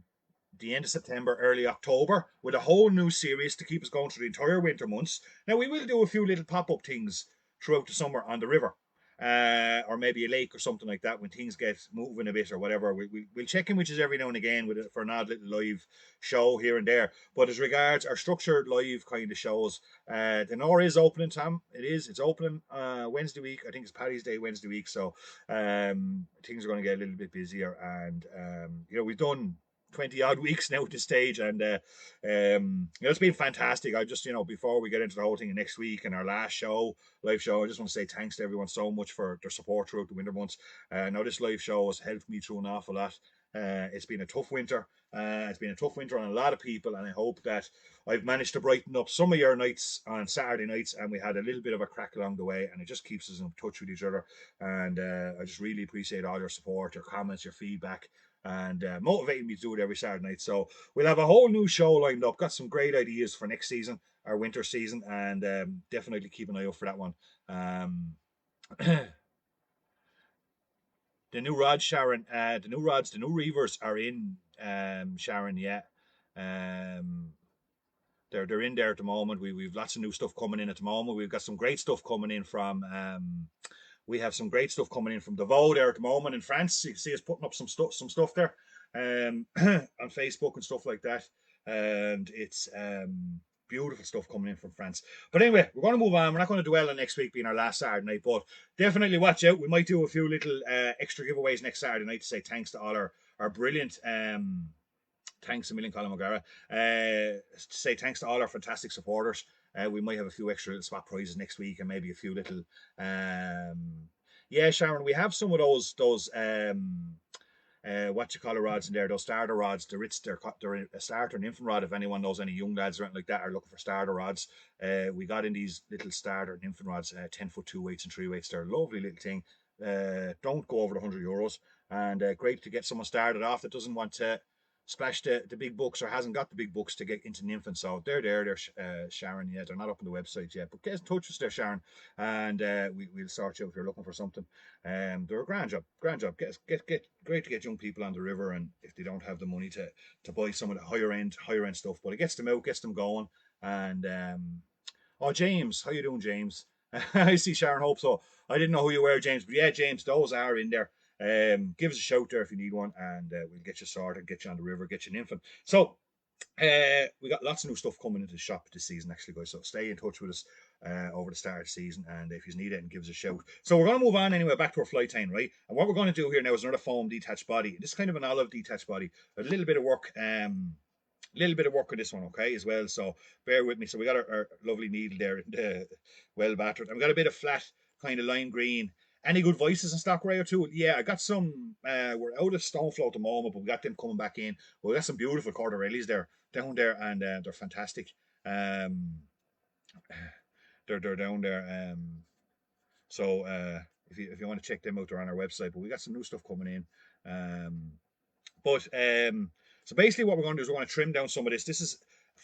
Speaker 1: the end of September, early October, with a whole new series to keep us going through the entire winter months. Now, we will do a few little pop up things throughout the summer on the river. Or maybe a lake or something like that when things get moving a bit or whatever. We'll check in with you every now and again with for an odd little live show here and there. But as regards our structured live kind of shows, the Nor is opening, Tom. It's opening Wednesday week. I think it's Paddy's Day Wednesday week. So things are going to get a little bit busier. And, you know, we've done 20 odd weeks now at this stage, and it's been fantastic. I just, before we get into the whole thing next week and our last show, live show, I just want to say thanks to everyone so much for their support throughout the winter months. Now this live show has helped me through an awful lot. It's been a tough winter. It's been a tough winter on a lot of people, and I hope that I've managed to brighten up some of your nights on Saturday nights, and we had a little bit of a crack along the way, and it just keeps us in touch with each other. And I just really appreciate all your support, your comments, your feedback, and motivating me to do it every Saturday night. So we'll have a whole new show lined up. Got some great ideas for next season, our winter season, and definitely keep an eye out for that one. The new rods, Sharon. The new rods, the new reavers are in, Sharon. Yeah, um, they're in there at the moment. We've lots of new stuff coming in at the moment. We've got some great stuff coming in from. We have some great stuff coming in from Davao there at the moment in France. You can see us putting up some stuff there on Facebook and stuff like that. And it's beautiful stuff coming in from France. But anyway, we're going to move on. We're not going to dwell on next week being our last Saturday night, but definitely watch out. We might do a few little extra giveaways next Saturday night to say thanks to all our brilliant thanks a million, Colin McGarra. To say thanks to all our fantastic supporters. We might have a few extra little spot prizes next week and maybe a few little. Yeah, Sharon, we have some of those what you call the rods in there, those starter rods. They're a starter and infant rod. If anyone knows any young lads or anything like that are looking for starter rods, we got in these little starter and infant rods, 10 foot 2 weights and 3 weights. They're a lovely little thing. Don't go over the €100, and great to get someone started off that doesn't want to splash the big bucks or hasn't got the big bucks to get into the infant. So they're there, Sharon. Yeah, they're not up on the website yet, but get in touch with us there, Sharon, and we'll sort you out if you're looking for something. They're a grand job. Get great to get young people on the river, and if they don't have the money to buy some of the higher end stuff, but it gets them out, gets them going. And oh, James, how you doing, James? I see Sharon Hope. So I didn't know who you were, James, but yeah, James, those are in there. Give us a shout there if you need one, and we'll get you sorted, get you on the river, get you an infant. So we got lots of new stuff coming into the shop this season, actually, guys. So stay in touch with us over the start of the season, and if you need it, give us a shout. So we're going to move on anyway back to our fly tying, right? And what we're going to do here now is another foam detached body. This is kind of an olive detached body. A little bit of work. With this one, okay, as well. So bear with me. So we got our lovely needle there, well battered. And we got a bit of flat kind of lime green Any good voices in stock, Ray, or two? Yeah, I got some. We're out of Stoneflow at the moment, but we got them coming back in. We got some beautiful Corderellis there down there, and they're fantastic. Um, they're down there. So if you want to check them out, they're on our website. But we got some new stuff coming in. But so basically, what we're going to do is we're going to trim down some of this. This is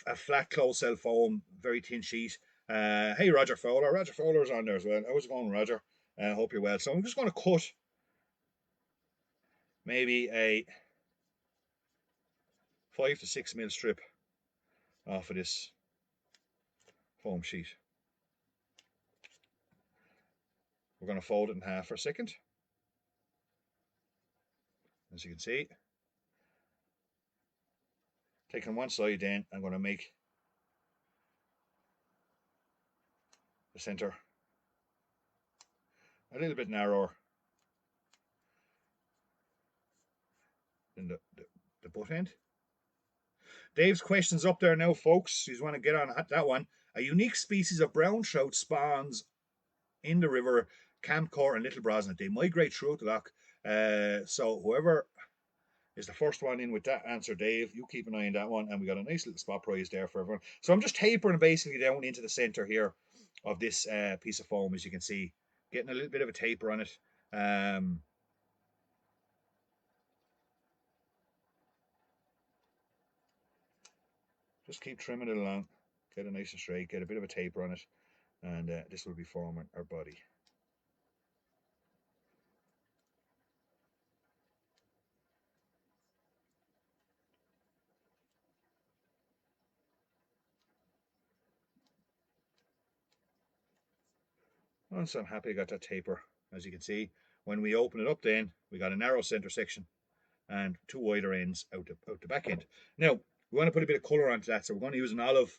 Speaker 1: a flat closed cell foam, very thin sheet. Hey, Roger Fowler. Roger Fowler's on there as well. How's it going, Roger? Hope you're well. So I'm just going to cut maybe a 5 to 6 mil strip off of this foam sheet. We're going to fold it in half for a second. As you can see, taking one side, then I'm going to make the center a little bit narrower than the butt end. Dave's question's up there now, folks. You want to get on that one. A unique species of brown trout spawns in the river Camcore and Little Brosna. They migrate throughout the loch. So whoever is the first one in with that answer, Dave, you keep an eye on that one. And we got a nice little spot prize there for everyone. So I'm just tapering basically down into the center here of this piece of foam, as you can see. Getting a little bit of a taper on it. Just keep trimming it along. Get it nice and straight. Get a bit of a taper on it. And this will be forming our body. So I'm happy I got that taper. As you can see, when we open it up, then we got a narrow center section and two wider ends out the back end. Now we want to put a bit of color onto that, so we're going to use an olive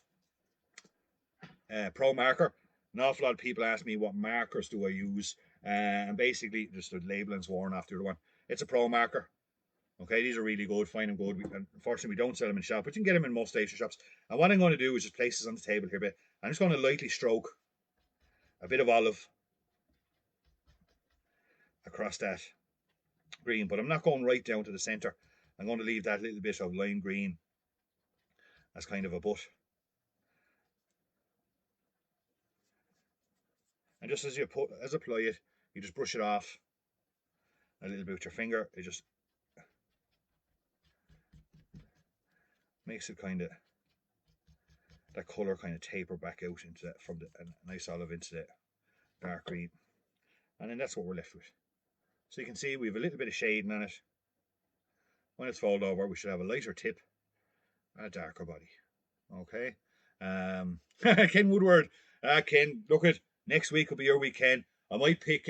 Speaker 1: pro marker. An awful lot of people ask me what markers do I use, and basically just the labeling's worn off the other one. It's a pro marker. Okay, these are really good. Find them good. Unfortunately, we don't sell them in shop, but you can get them in most station shops. And what I'm going to do is just place this on the table here a bit. I'm just going to lightly stroke a bit of olive across that green, but I'm not going right down to the center. I'm going to leave that little bit of lime green as kind of a butt. And just as you apply it, you just brush it off a little bit with your finger. It just makes it kind of that color kind of taper back out into that from the nice olive into the dark green, and then that's what we're left with. So you can see we have a little bit of shading on it. When it's folded over, we should have a lighter tip and a darker body. Okay. Ken Woodward. Ken, look at next week will be your weekend. I might pick.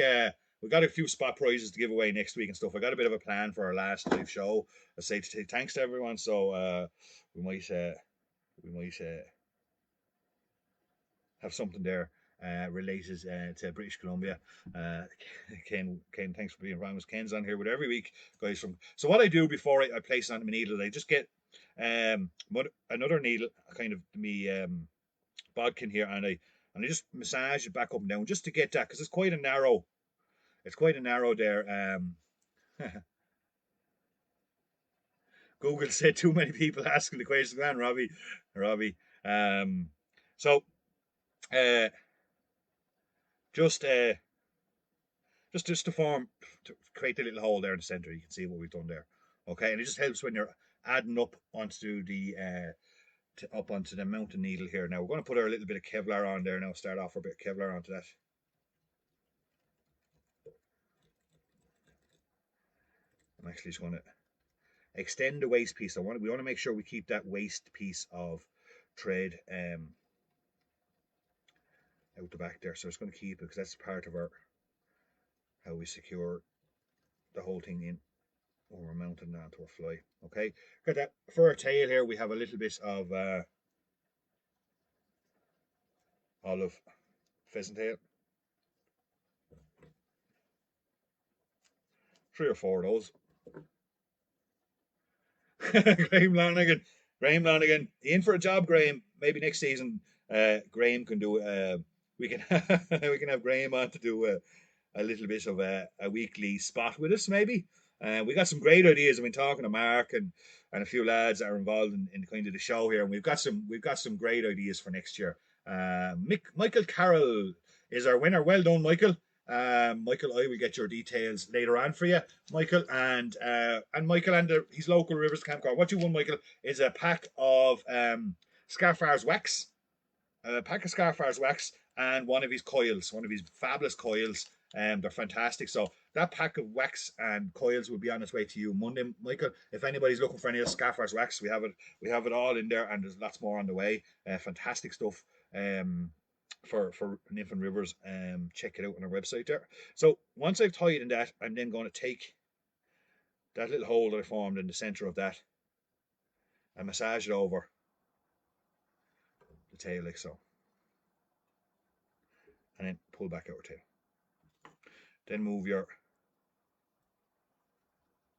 Speaker 1: We got a few spot prizes to give away next week and stuff. I got a bit of a plan for our last live show. I say thanks to everyone. So we might have something there related to British Columbia. Ken, thanks for being around. Ken's on here with every week, guys. So what I do before I place it on my needle, I just get another needle, kind of me bodkin here, and I just massage it back up and down just to get that, because it's quite a narrow. It's quite a narrow there. Google said too many people asking the question, man, Robbie. So just to form, to create the little hole there in the center. You can see what we've done there. Okay, and it just helps when you're adding up onto the onto the mountain needle here. Now we're going to put our little bit of Kevlar on there now. Start off with a bit of Kevlar onto that. I'm actually just going to extend the waist piece. We want to make sure we keep that waist piece of thread out the back there. So it's going to keep it, because that's part of our how we secure the whole thing in when we're mounting that onto our fly. Okay, got that. For our tail here, we have a little bit of olive pheasant tail. 3 or 4 of those. Graham Lanigan, in for a job, Graham. Maybe next season, Graham can do. We can we can have Graham on to do a little bit of a weekly spot with us, maybe. We got some great ideas. I've been talking to Mark and a few lads that are involved in kind of the show here, and we've got some great ideas for next year. Michael Carroll is our winner. Well done, Michael. Michael, I will get your details later on for you, Michael, and Michael and his local Rivers Campground. What you won, Michael, is a pack of Scarfar's wax, and one of his coils, one of his fabulous coils. They're fantastic. So that pack of wax and coils will be on its way to you Monday, Michael. If anybody's looking for any of Scaffar's wax, we have it. We have it all in there, and there's lots more on the way. Fantastic stuff. For Nymph and Rivers. Check it out on our website there. So once I've tied in that, I'm then going to take that little hole that I formed in the center of that and massage it over the tail like so, and then pull back our tail. Then move your.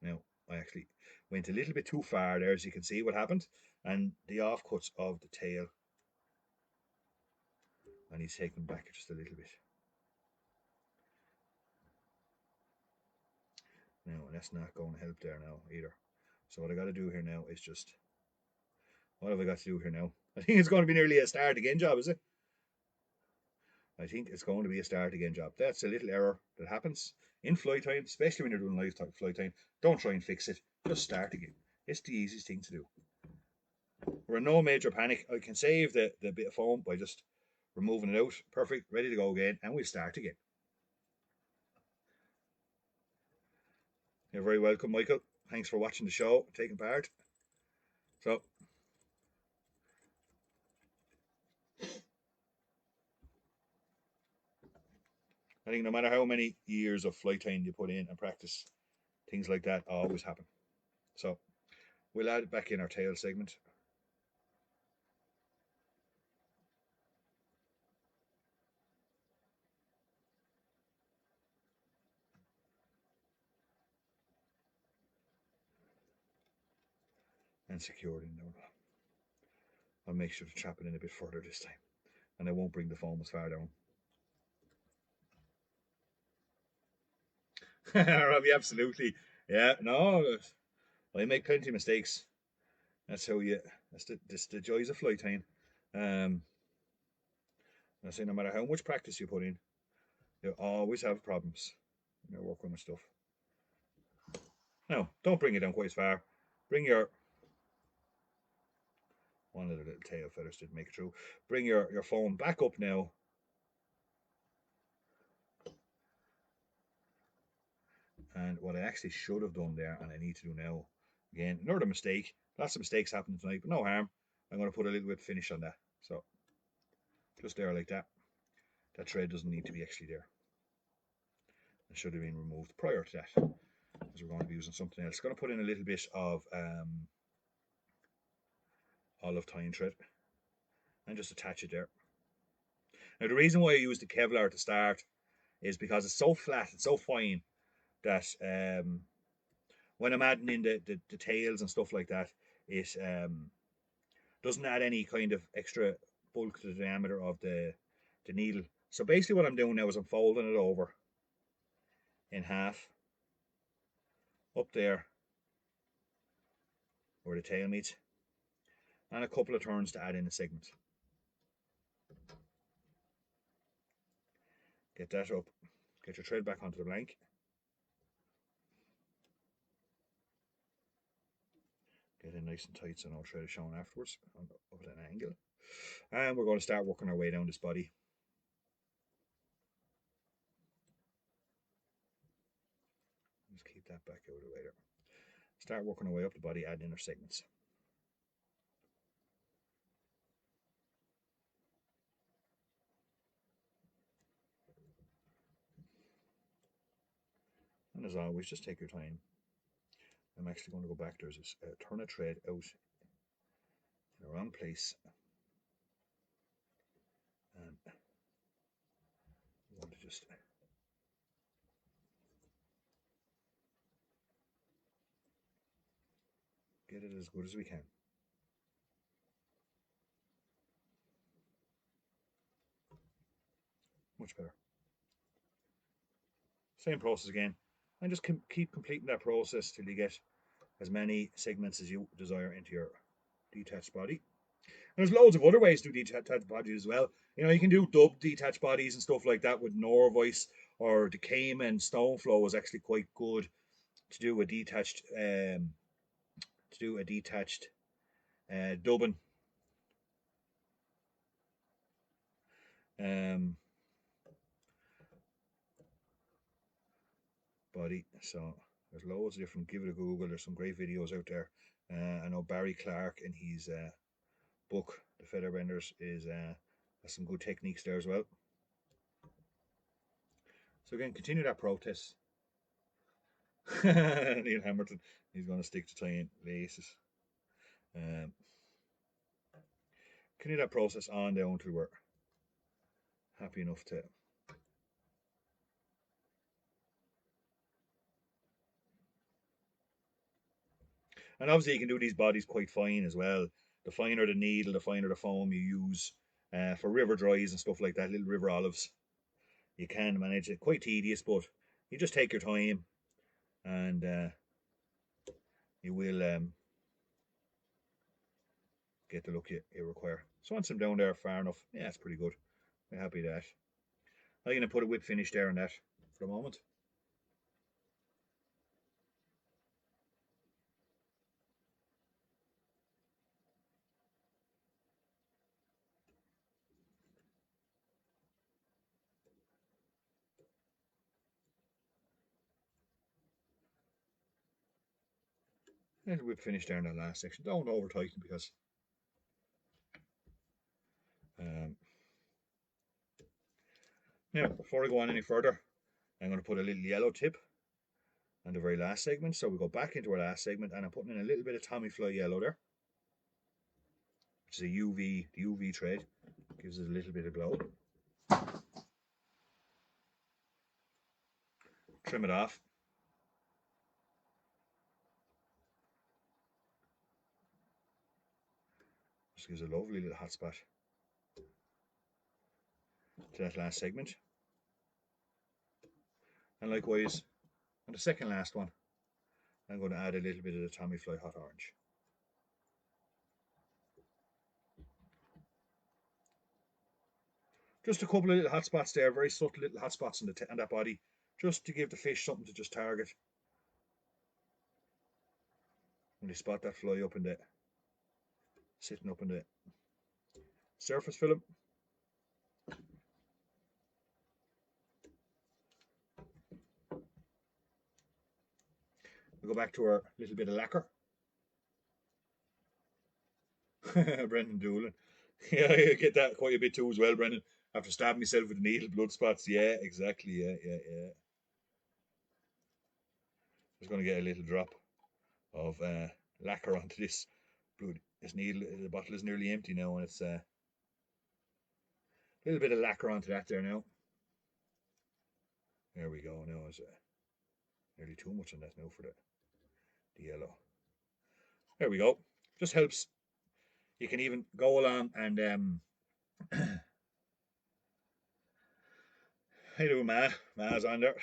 Speaker 1: Now I actually went a little bit too far there, as you can see what happened, and the offcuts of the tail. And he's taken back just a little bit. Now that's not going to help there now either. So what I got to do here now is just. What have I got to do here now? I think it's going to be nearly a start again job, is it? I think it's going to be a start again job. That's a little error that happens in fly time, especially when you're doing live fly time. Don't try and fix it. Just start again. It's the easiest thing to do. We're in no major panic. I can save the bit of foam by just removing it out. Perfect. Ready to go again. And we'll start again. You're very welcome, Michael. Thanks for watching the show, taking part. So, I think no matter how many years of flight time you put in and practice, things like that always happen. So, we'll add it back in our tail segment. And secured in there. I'll make sure to trap it in a bit further this time, and I won't bring the foam as far down. Robbie, absolutely. Yeah, no, I make plenty of mistakes. That's how you. That's the joys of flight time. I say no matter how much practice you put in, you always have problems when you're working with stuff. No, don't bring it down quite as far. Bring your one of the little tail feathers didn't make it through. Bring your foam back up now. And what I actually should have done there, and I need to do now, again, another mistake. Lots of mistakes happening tonight, but no harm. I'm going to put a little bit of finish on that. So, just there like that. That thread doesn't need to be actually there. It should have been removed prior to that, because we're going to be using something else. Going to put in a little bit of olive tying thread and just attach it there. Now, the reason why I use the Kevlar to start is because it's so flat, it's so fine that when I'm adding in the tails and stuff like that, it doesn't add any kind of extra bulk to the diameter of the needle. So basically what I'm doing now is I'm folding it over in half up there where the tail meets, and a couple of turns to add in a segment. Get that up, get your thread back onto the blank. Get it nice and tight so no thread is shown afterwards up at an angle. And we're going to start working our way down this body. Just keep that back out of the way there. Start working our way up the body, adding in our segments. And as always, just take your time. I'm actually going to go back. There's this turn a thread out in the wrong place. And I want to just get it as good as we can. Much better. Same process again. And just keep completing that process till you get as many segments as you desire into your detached body. And there's loads of other ways to do detached bodies as well. You know, you can do dub detached bodies and stuff like that with Norvoice, or the Cayman Stoneflow is actually quite good to do a detached dubbing. Um, Body. So there's loads of different. Give it a Google. There's some great videos out there. I know Barry Clark in his book, The Featherbenders, has some good techniques there as well. So again, continue that process. Neil Hamilton, he's going to stick to tying laces. Um, continue that process on down until we're happy enough to. And obviously, you can do these bodies quite fine as well. The finer the needle, the finer the foam you use for river dries and stuff like that, little river olives. You can manage it. Quite tedious, but you just take your time and you will get the look you require. So once I'm down there far enough, yeah, it's pretty good. I'm happy with that. I'm going to put a whip finish there on that for the moment. And whip finish there in that last section. Don't over tighten because um, now before I go on any further, I'm going to put a little yellow tip on the very last segment. So we go back into our last segment, and I'm putting in a little bit of Tommy Fly yellow there, which is a UV, the UV trade. Gives it a little bit of glow. Trim it off. Just gives a lovely little hot spot to that last segment. And likewise, on the second last one, I'm going to add a little bit of the Tommy Fly hot orange. Just a couple of little hot spots there, very subtle little hot spots on that body, just to give the fish something to just target. When they spot that fly up in the sitting up in the surface film. We go back to our little bit of lacquer. Brendan Doolan. Yeah, I get that quite a bit too as well, Brendan. After stabbing myself with a needle, blood spots. Yeah, exactly. Yeah. Just going to get a little drop of lacquer onto this blood. This needle, the bottle is nearly empty now, and it's a little bit of lacquer onto that there now. There we go. Now it's nearly too much on that now for the yellow. There we go. Just helps. You can even go along and hey do Ma. Ma's on there.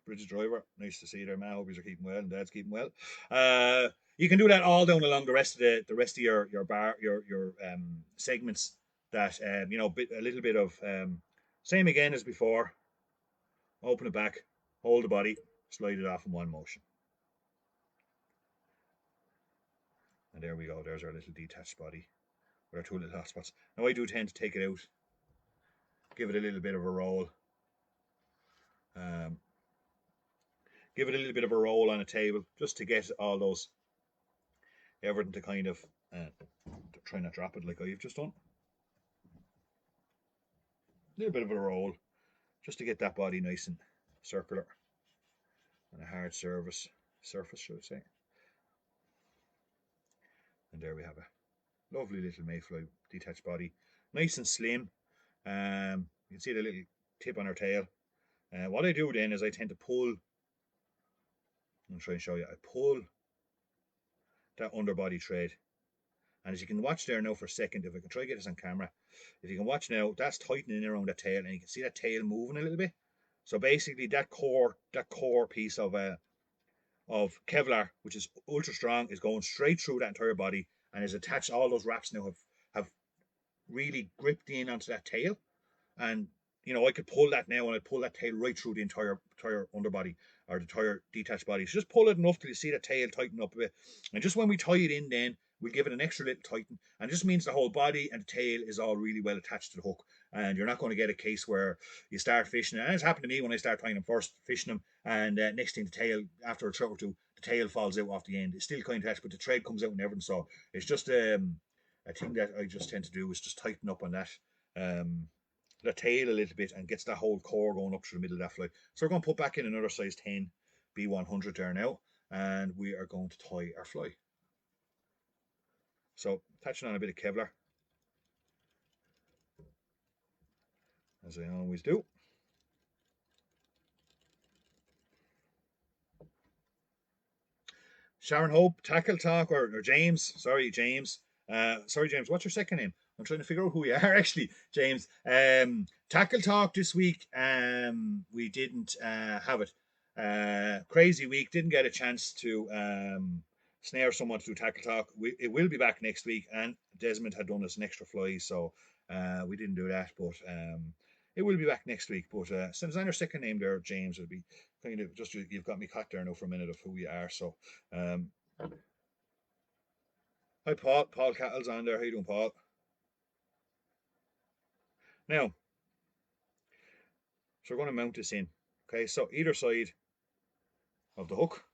Speaker 1: Bridge driver. Nice to see you there, Ma. Hope you're keeping well and Dad's keeping well. You can do that all down along the rest of your bar your segments that you know, a little bit of same again as before. Open it back, hold the body, slide it off in one motion. And there we go. There's our little detached body with our two little hot spots. Now I do tend to take it out, give it a little bit of a roll. Give it a little bit of a roll on a table just to get all those, everything to kind of try not drop it like I've just done. A little bit of a roll just to get that body nice and circular on a hard surface, should I say. And there we have a lovely little mayfly detached body, nice and slim. You can see the little tip on her tail. What I do then is I tend to pull. I'm trying to show you. I pull that underbody thread, and as you can watch there now for a second, if I can try to get this on camera, if you can watch now, that's tightening around that tail, and you can see that tail moving a little bit. So basically, that core piece of Kevlar, which is ultra strong, is going straight through that entire body and is attached. All those wraps now have really gripped in onto that tail, and I could pull that now, and I'd pull that tail right through the entire underbody or the entire detached body. So just pull it enough till you see the tail tighten up a bit, and just when we tie it in, then we give it an extra little tighten, and it just means the whole body and the tail is all really well attached to the hook, and you're not going to get a case where you start fishing. And it's happened to me when I start tying them first, fishing them, and next thing the tail, after a throw or two, the tail falls out off the end. It's still kind of attached, but the thread comes out and everything. So it's just a thing that I just tend to do is just tighten up on that. Um, the tail a little bit and gets that whole core going up through the middle of that fly. So we're going to put back in another size 10 B100 there now, and we are going to tie our fly. So attaching on a bit of Kevlar, as I always do. Sharon Hope, Tackle Talk, or James, sorry, James. Sorry, James, what's your second name? I'm trying to figure out who you are, actually, James. Tackle Talk this week, we didn't have it. Crazy week, didn't get a chance to snare someone to do Tackle Talk. It will be back next week, and Desmond had done us an extra fly, so we didn't do that, but it will be back next week. But since I'm your second name there, James, it'll be kind of just you've got me caught there now for a minute of who you are. So, hi Paul. Paul Cattle's on there. How you doing, Paul? Now, so we're going to mount this in. Okay, so either side of the hook.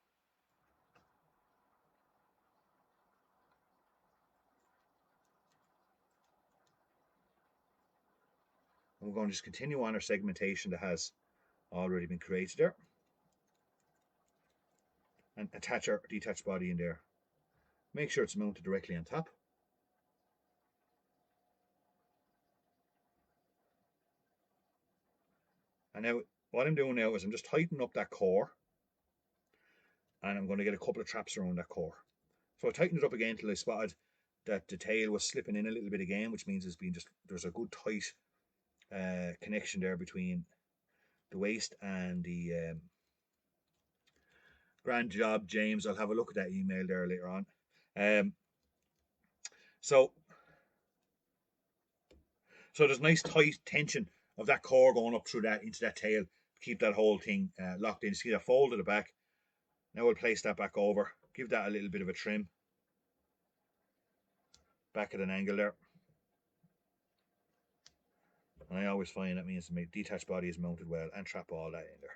Speaker 1: And we're going to just continue on our segmentation that has already been created there. And attach our detached body in there. Make sure it's mounted directly on top. And now what I'm doing now is I'm just tightening up that core, and I'm going to get a couple of traps around that core. So I tightened it up again till I spotted that the tail was slipping in a little bit again, which means there's a good tight connection there between the waist and the grand job, James. I'll have a look at that email there later on. Um, so there's nice tight tension of that core going up through that into that tail to keep that whole thing locked in. See that fold at the back. Now we'll place that back over, give that a little bit of a trim back at an angle there. And I always find that means the detached body is mounted well, and trap all that in there.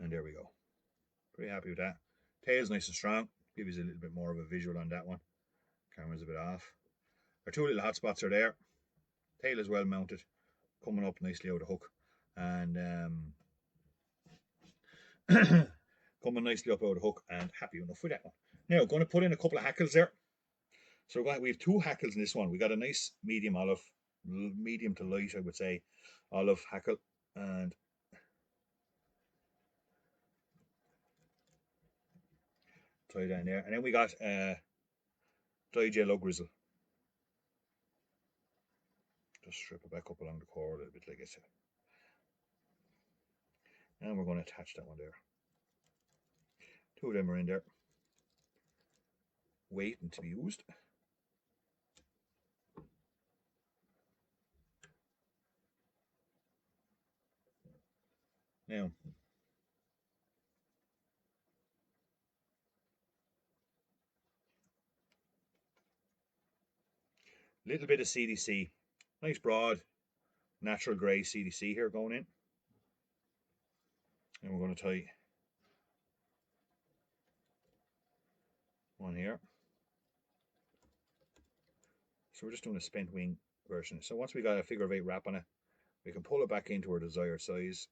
Speaker 1: And there we go. Pretty happy with that. Tail's nice and strong. Give you a little bit more of a visual on that one. Camera's a bit off. Our two little hot spots are there. Tail is well mounted, coming up nicely out of the hook, and coming nicely up out of the hook, and happy enough with that one. Now, going to put in a couple of hackles there. So we have two hackles in this one. We got a nice medium olive, medium to light, I would say, olive hackle, and tie down there. And then we got dyed yellow grizzle. Just strip it back up along the core a little bit, like I said. And we're going to attach that one there. Two of them are in there, waiting to be used. Now, little bit of CDC, nice broad, natural grey CDC here going in. And we're going to tie one here. So we're just doing a spent wing version. So once we got a figure of 8 wrap on it, we can pull it back into our desired size.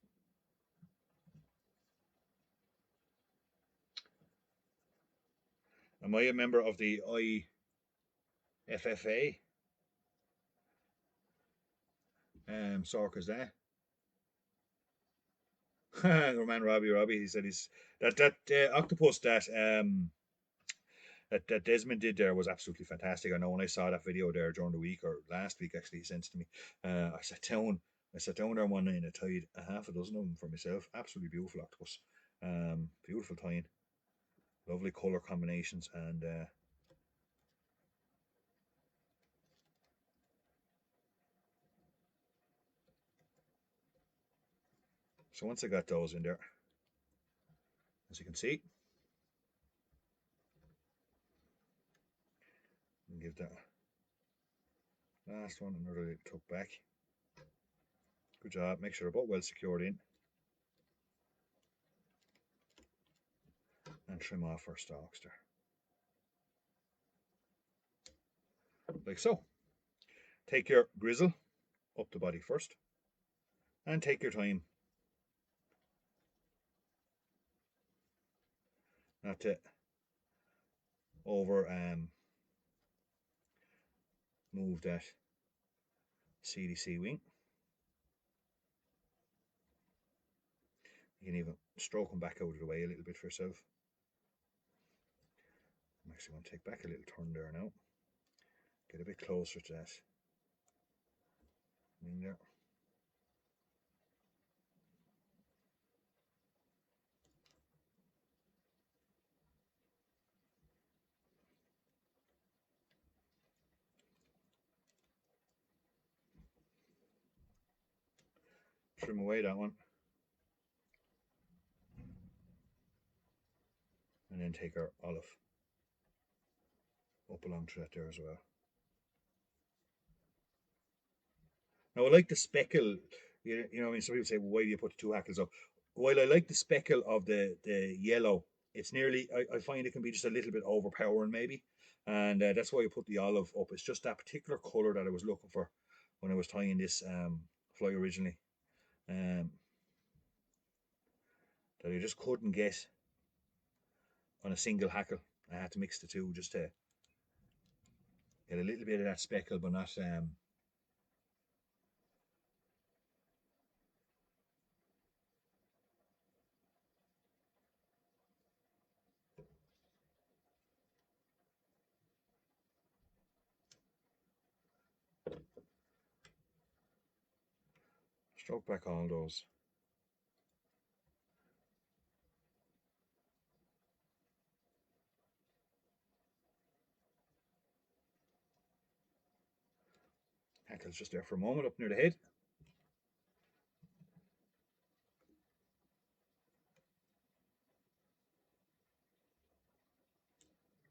Speaker 1: Am I a member of the IFFA? Sork is that? Our man Robbie, he said he's that octopus that Desmond did there was absolutely fantastic. I know when I saw that video there during the week or last week, actually, he sent it to me. I sat down. I sat down there one night and I tied a half a dozen of them for myself. Absolutely beautiful octopus. Beautiful tying, lovely color combinations, and so once I got those in there, as you can see, and give that last one another little tuck back. Good job. Make sure they're both well secured in, and trim off our stalks there, like so. Take your grizzle up the body first, and take your time not to over move that CDC wing. You can even stroke them back out of the way a little bit for yourself. I'm actually going to take back a little turn there now. Get a bit closer to that wing there. Trim away that one. And then take our olive up along to that there as well. Now I like the speckle. You know, I mean, some people say, well, why do you put the two hackles up? While I like the speckle of the yellow, it's nearly, I find it can be just a little bit overpowering maybe. And that's why I put the olive up. It's just that particular colour that I was looking for when I was tying this fly originally. Um, that I just couldn't get on a single hackle. I had to mix the two just to get a little bit of that speckle, but not stroke back all those. Hackles just there for a moment up near the head.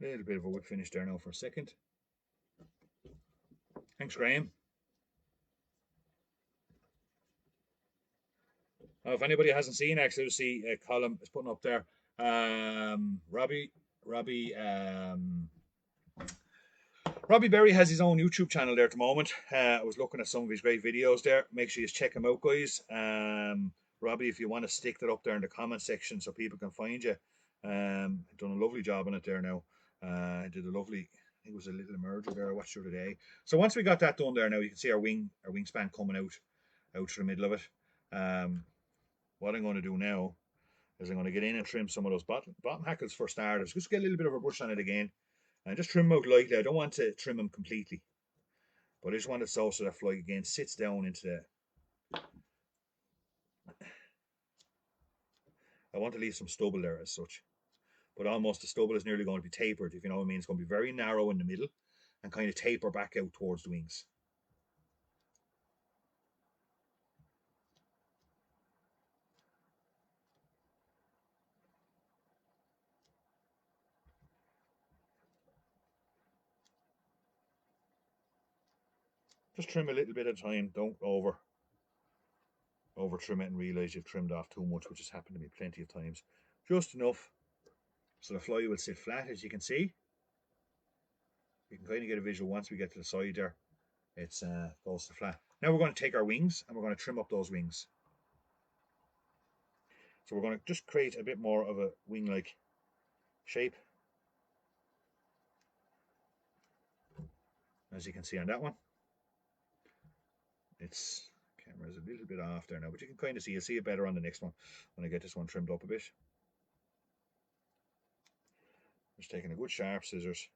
Speaker 1: A little bit of a whip finish there now for a second. Thanks, Graham. If anybody hasn't seen, actually, you'll see Colin is putting up there. Robbie, Robbie, Robbie Berry has his own YouTube channel there at the moment. I was looking at some of his great videos there. Make sure you check him out, guys. Robbie, if you want to stick that up there in the comment section so people can find you, done a lovely job on it there now. Did a lovely, I think it was a little emerger there I watched the other day. So once we got that done there now, you can see our wingspan coming out to the middle of it. What I'm going to do now is I'm going to get in and trim some of those bottom hackles for starters. Just get a little bit of a brush on it again. And just trim them out lightly. I don't want to trim them completely. But I just want it so that fly again sits down into the... I want to leave some stubble there as such. But almost the stubble is nearly going to be tapered, if you know what I mean. It's going to be very narrow in the middle and kind of taper back out towards the wings. Just trim a little bit at a time. Don't over trim it and realize you've trimmed off too much, which has happened to me plenty of times. Just enough so the fly will sit flat, as you can see. You can kind of get a visual once we get to the side there. It's goes to flat. Now we're going to take our wings and we're going to trim up those wings. So we're going to just create a bit more of a wing-like shape, as you can see on that one. It's, can't camera's a little bit off there now, but you can kind of see. You'll see it better on the next one when I get this one trimmed up a bit. Just taking a good sharp scissors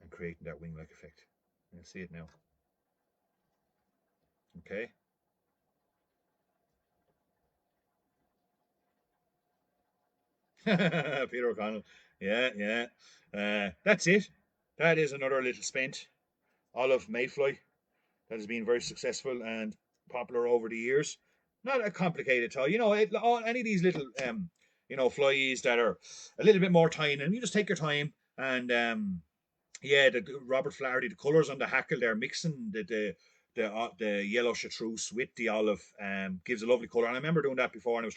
Speaker 1: and creating that wing-like effect. You'll see it now. Okay. Peter O'Connell. Yeah, yeah. That's it. That is another little spent olive mayfly that has been very successful and popular over the years. Not a complicated toy, any of these little flies that are a little bit more tiny, and you just take your time and yeah, the Robert Flaherty, the colours on the hackle there, mixing the yellow chartreuse with the olive gives a lovely colour. And I remember doing that before, and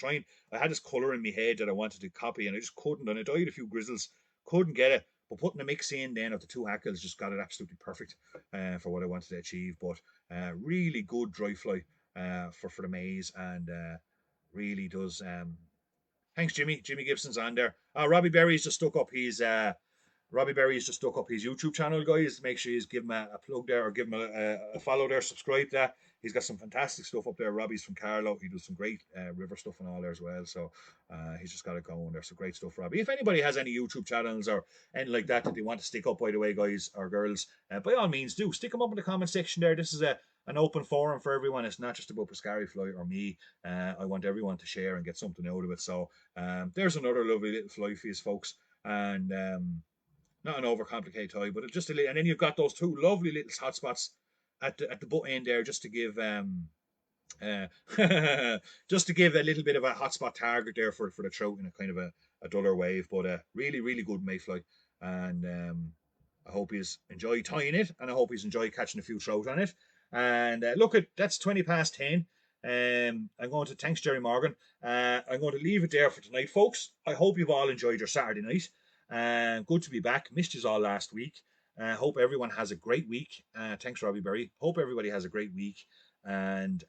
Speaker 1: I had this colour in my head that I wanted to copy, and I just couldn't. And I died a few grizzles, couldn't get it. But putting the mix in then of the two hackles just got it absolutely perfect for what I wanted to achieve. But really good dry fly for the maize, and really does. Thanks, Jimmy. Jimmy Gibson's on there. Robbie Berry's just stuck up his Robbie Berry's just stuck up his YouTube channel, guys. Make sure you give him a plug there, or give him a follow there, subscribe to that. He's got some fantastic stuff up there. Robbie's from Carlow. He does some great river stuff and all there as well. So he's just got it going. There's some great stuff, Robbie. If anybody has any YouTube channels or anything like that they want to stick up, by the way, guys or girls, by all means do stick them up in the comment section there. This is an open forum for everyone. It's not just about Pescari Fly or me. I want everyone to share and get something out of it. So there's another lovely little fly for you folks. And not an overcomplicated toy, but just a little. And then you've got those two lovely little hot spots at the butt end there, just to give just to give a little bit of a hotspot target there for the trout in a kind of a duller wave. But really, really good mayfly, and I hope he's enjoy tying it, and I hope he's enjoy catching a few trout on it. And look, that's 20 past 10. I'm going to thanks Jerry Morgan. I'm going to leave it there for tonight, folks. I hope you've all enjoyed your Saturday night. Good to be back. Missed you all last week. Hope everyone has a great week. Thanks, Robbie Berry. Hope everybody has a great week. And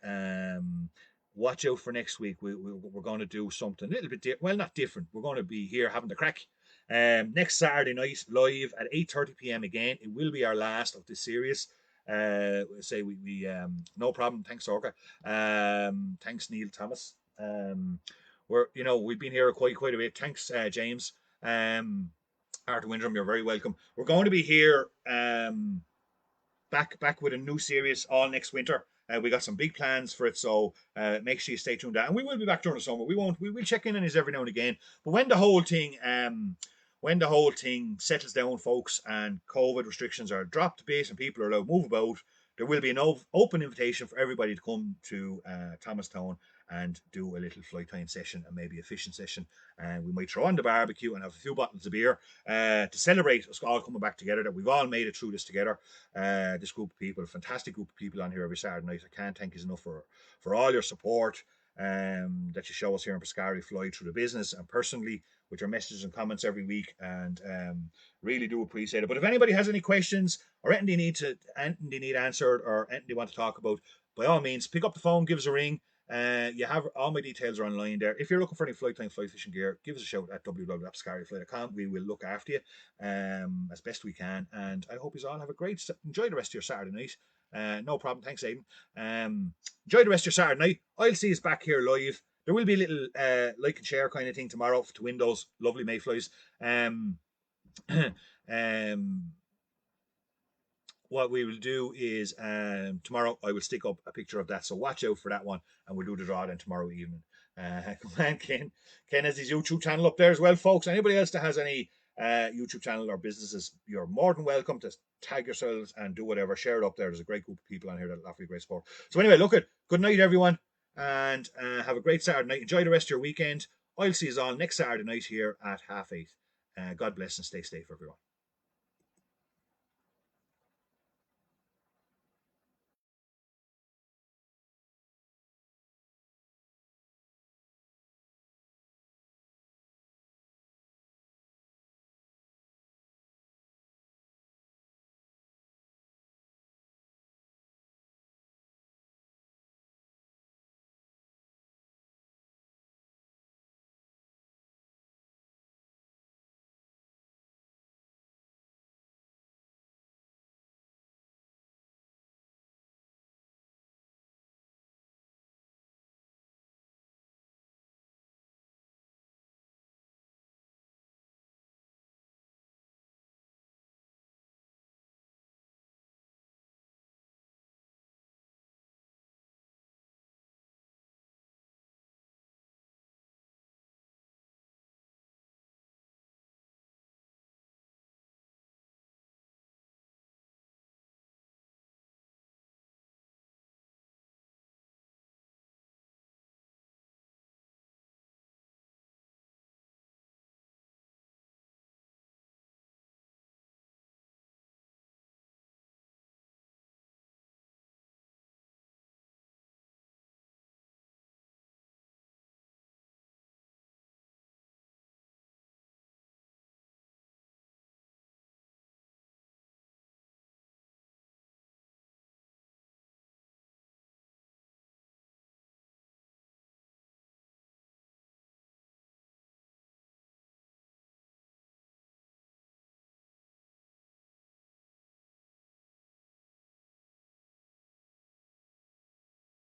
Speaker 1: watch out for next week. We're going to do something a little bit not different. We're going to be here having the crack. Next Saturday night, live at 8:30 p.m. again. It will be our last of this series. Say we no problem. Thanks, Orca. Thanks, Neil Thomas. We've been here quite a bit. Thanks, James. Arthur Windrum, you're very welcome. We're going to be here back with a new series all next winter. We got some big plans for it, so make sure you stay tuned. And we will be back during the summer. We will check in on this every now and again. But when the whole thing settles down, folks, and COVID restrictions are dropped a bit and people are allowed to move about, there will be an open invitation for everybody to come to Thomastown and do a little fly tying session and maybe a fishing session. And we might throw on the barbecue and have a few bottles of beer to celebrate us all coming back together, that we've all made it through this together. This group of people, a fantastic group of people on here every Saturday night. I can't thank you enough for all your support that you show us here in Pescari Fly through the business and personally with your messages and comments every week, and really do appreciate it. But if anybody has any questions or anything they need answered or anything they want to talk about, by all means, pick up the phone, give us a ring. You have all my details are online there. If you're looking for any fly tying fly fishing gear, give us a shout at www.pescarifly.com. We will look after you as best we can, and I hope you all have a great enjoy the rest of your Saturday night. No problem. Thanks, Aidan. Enjoy the rest of your Saturday night. I'll see you back here live. There will be a little like and share kind of thing tomorrow to win those lovely mayflies. What we will do is tomorrow I will stick up a picture of that, so watch out for that one, and we'll do the draw then tomorrow evening. Come on, Ken. Ken has his YouTube channel up there as well, folks. Anybody else that has any YouTube channel or businesses, you're more than welcome to tag yourselves and do whatever. Share it up there. There's a great group of people on here that offer you great support. So anyway, look at good night, everyone, and have a great Saturday night. Enjoy the rest of your weekend. I'll see you all next Saturday night here at 8:30. God bless and stay safe, everyone.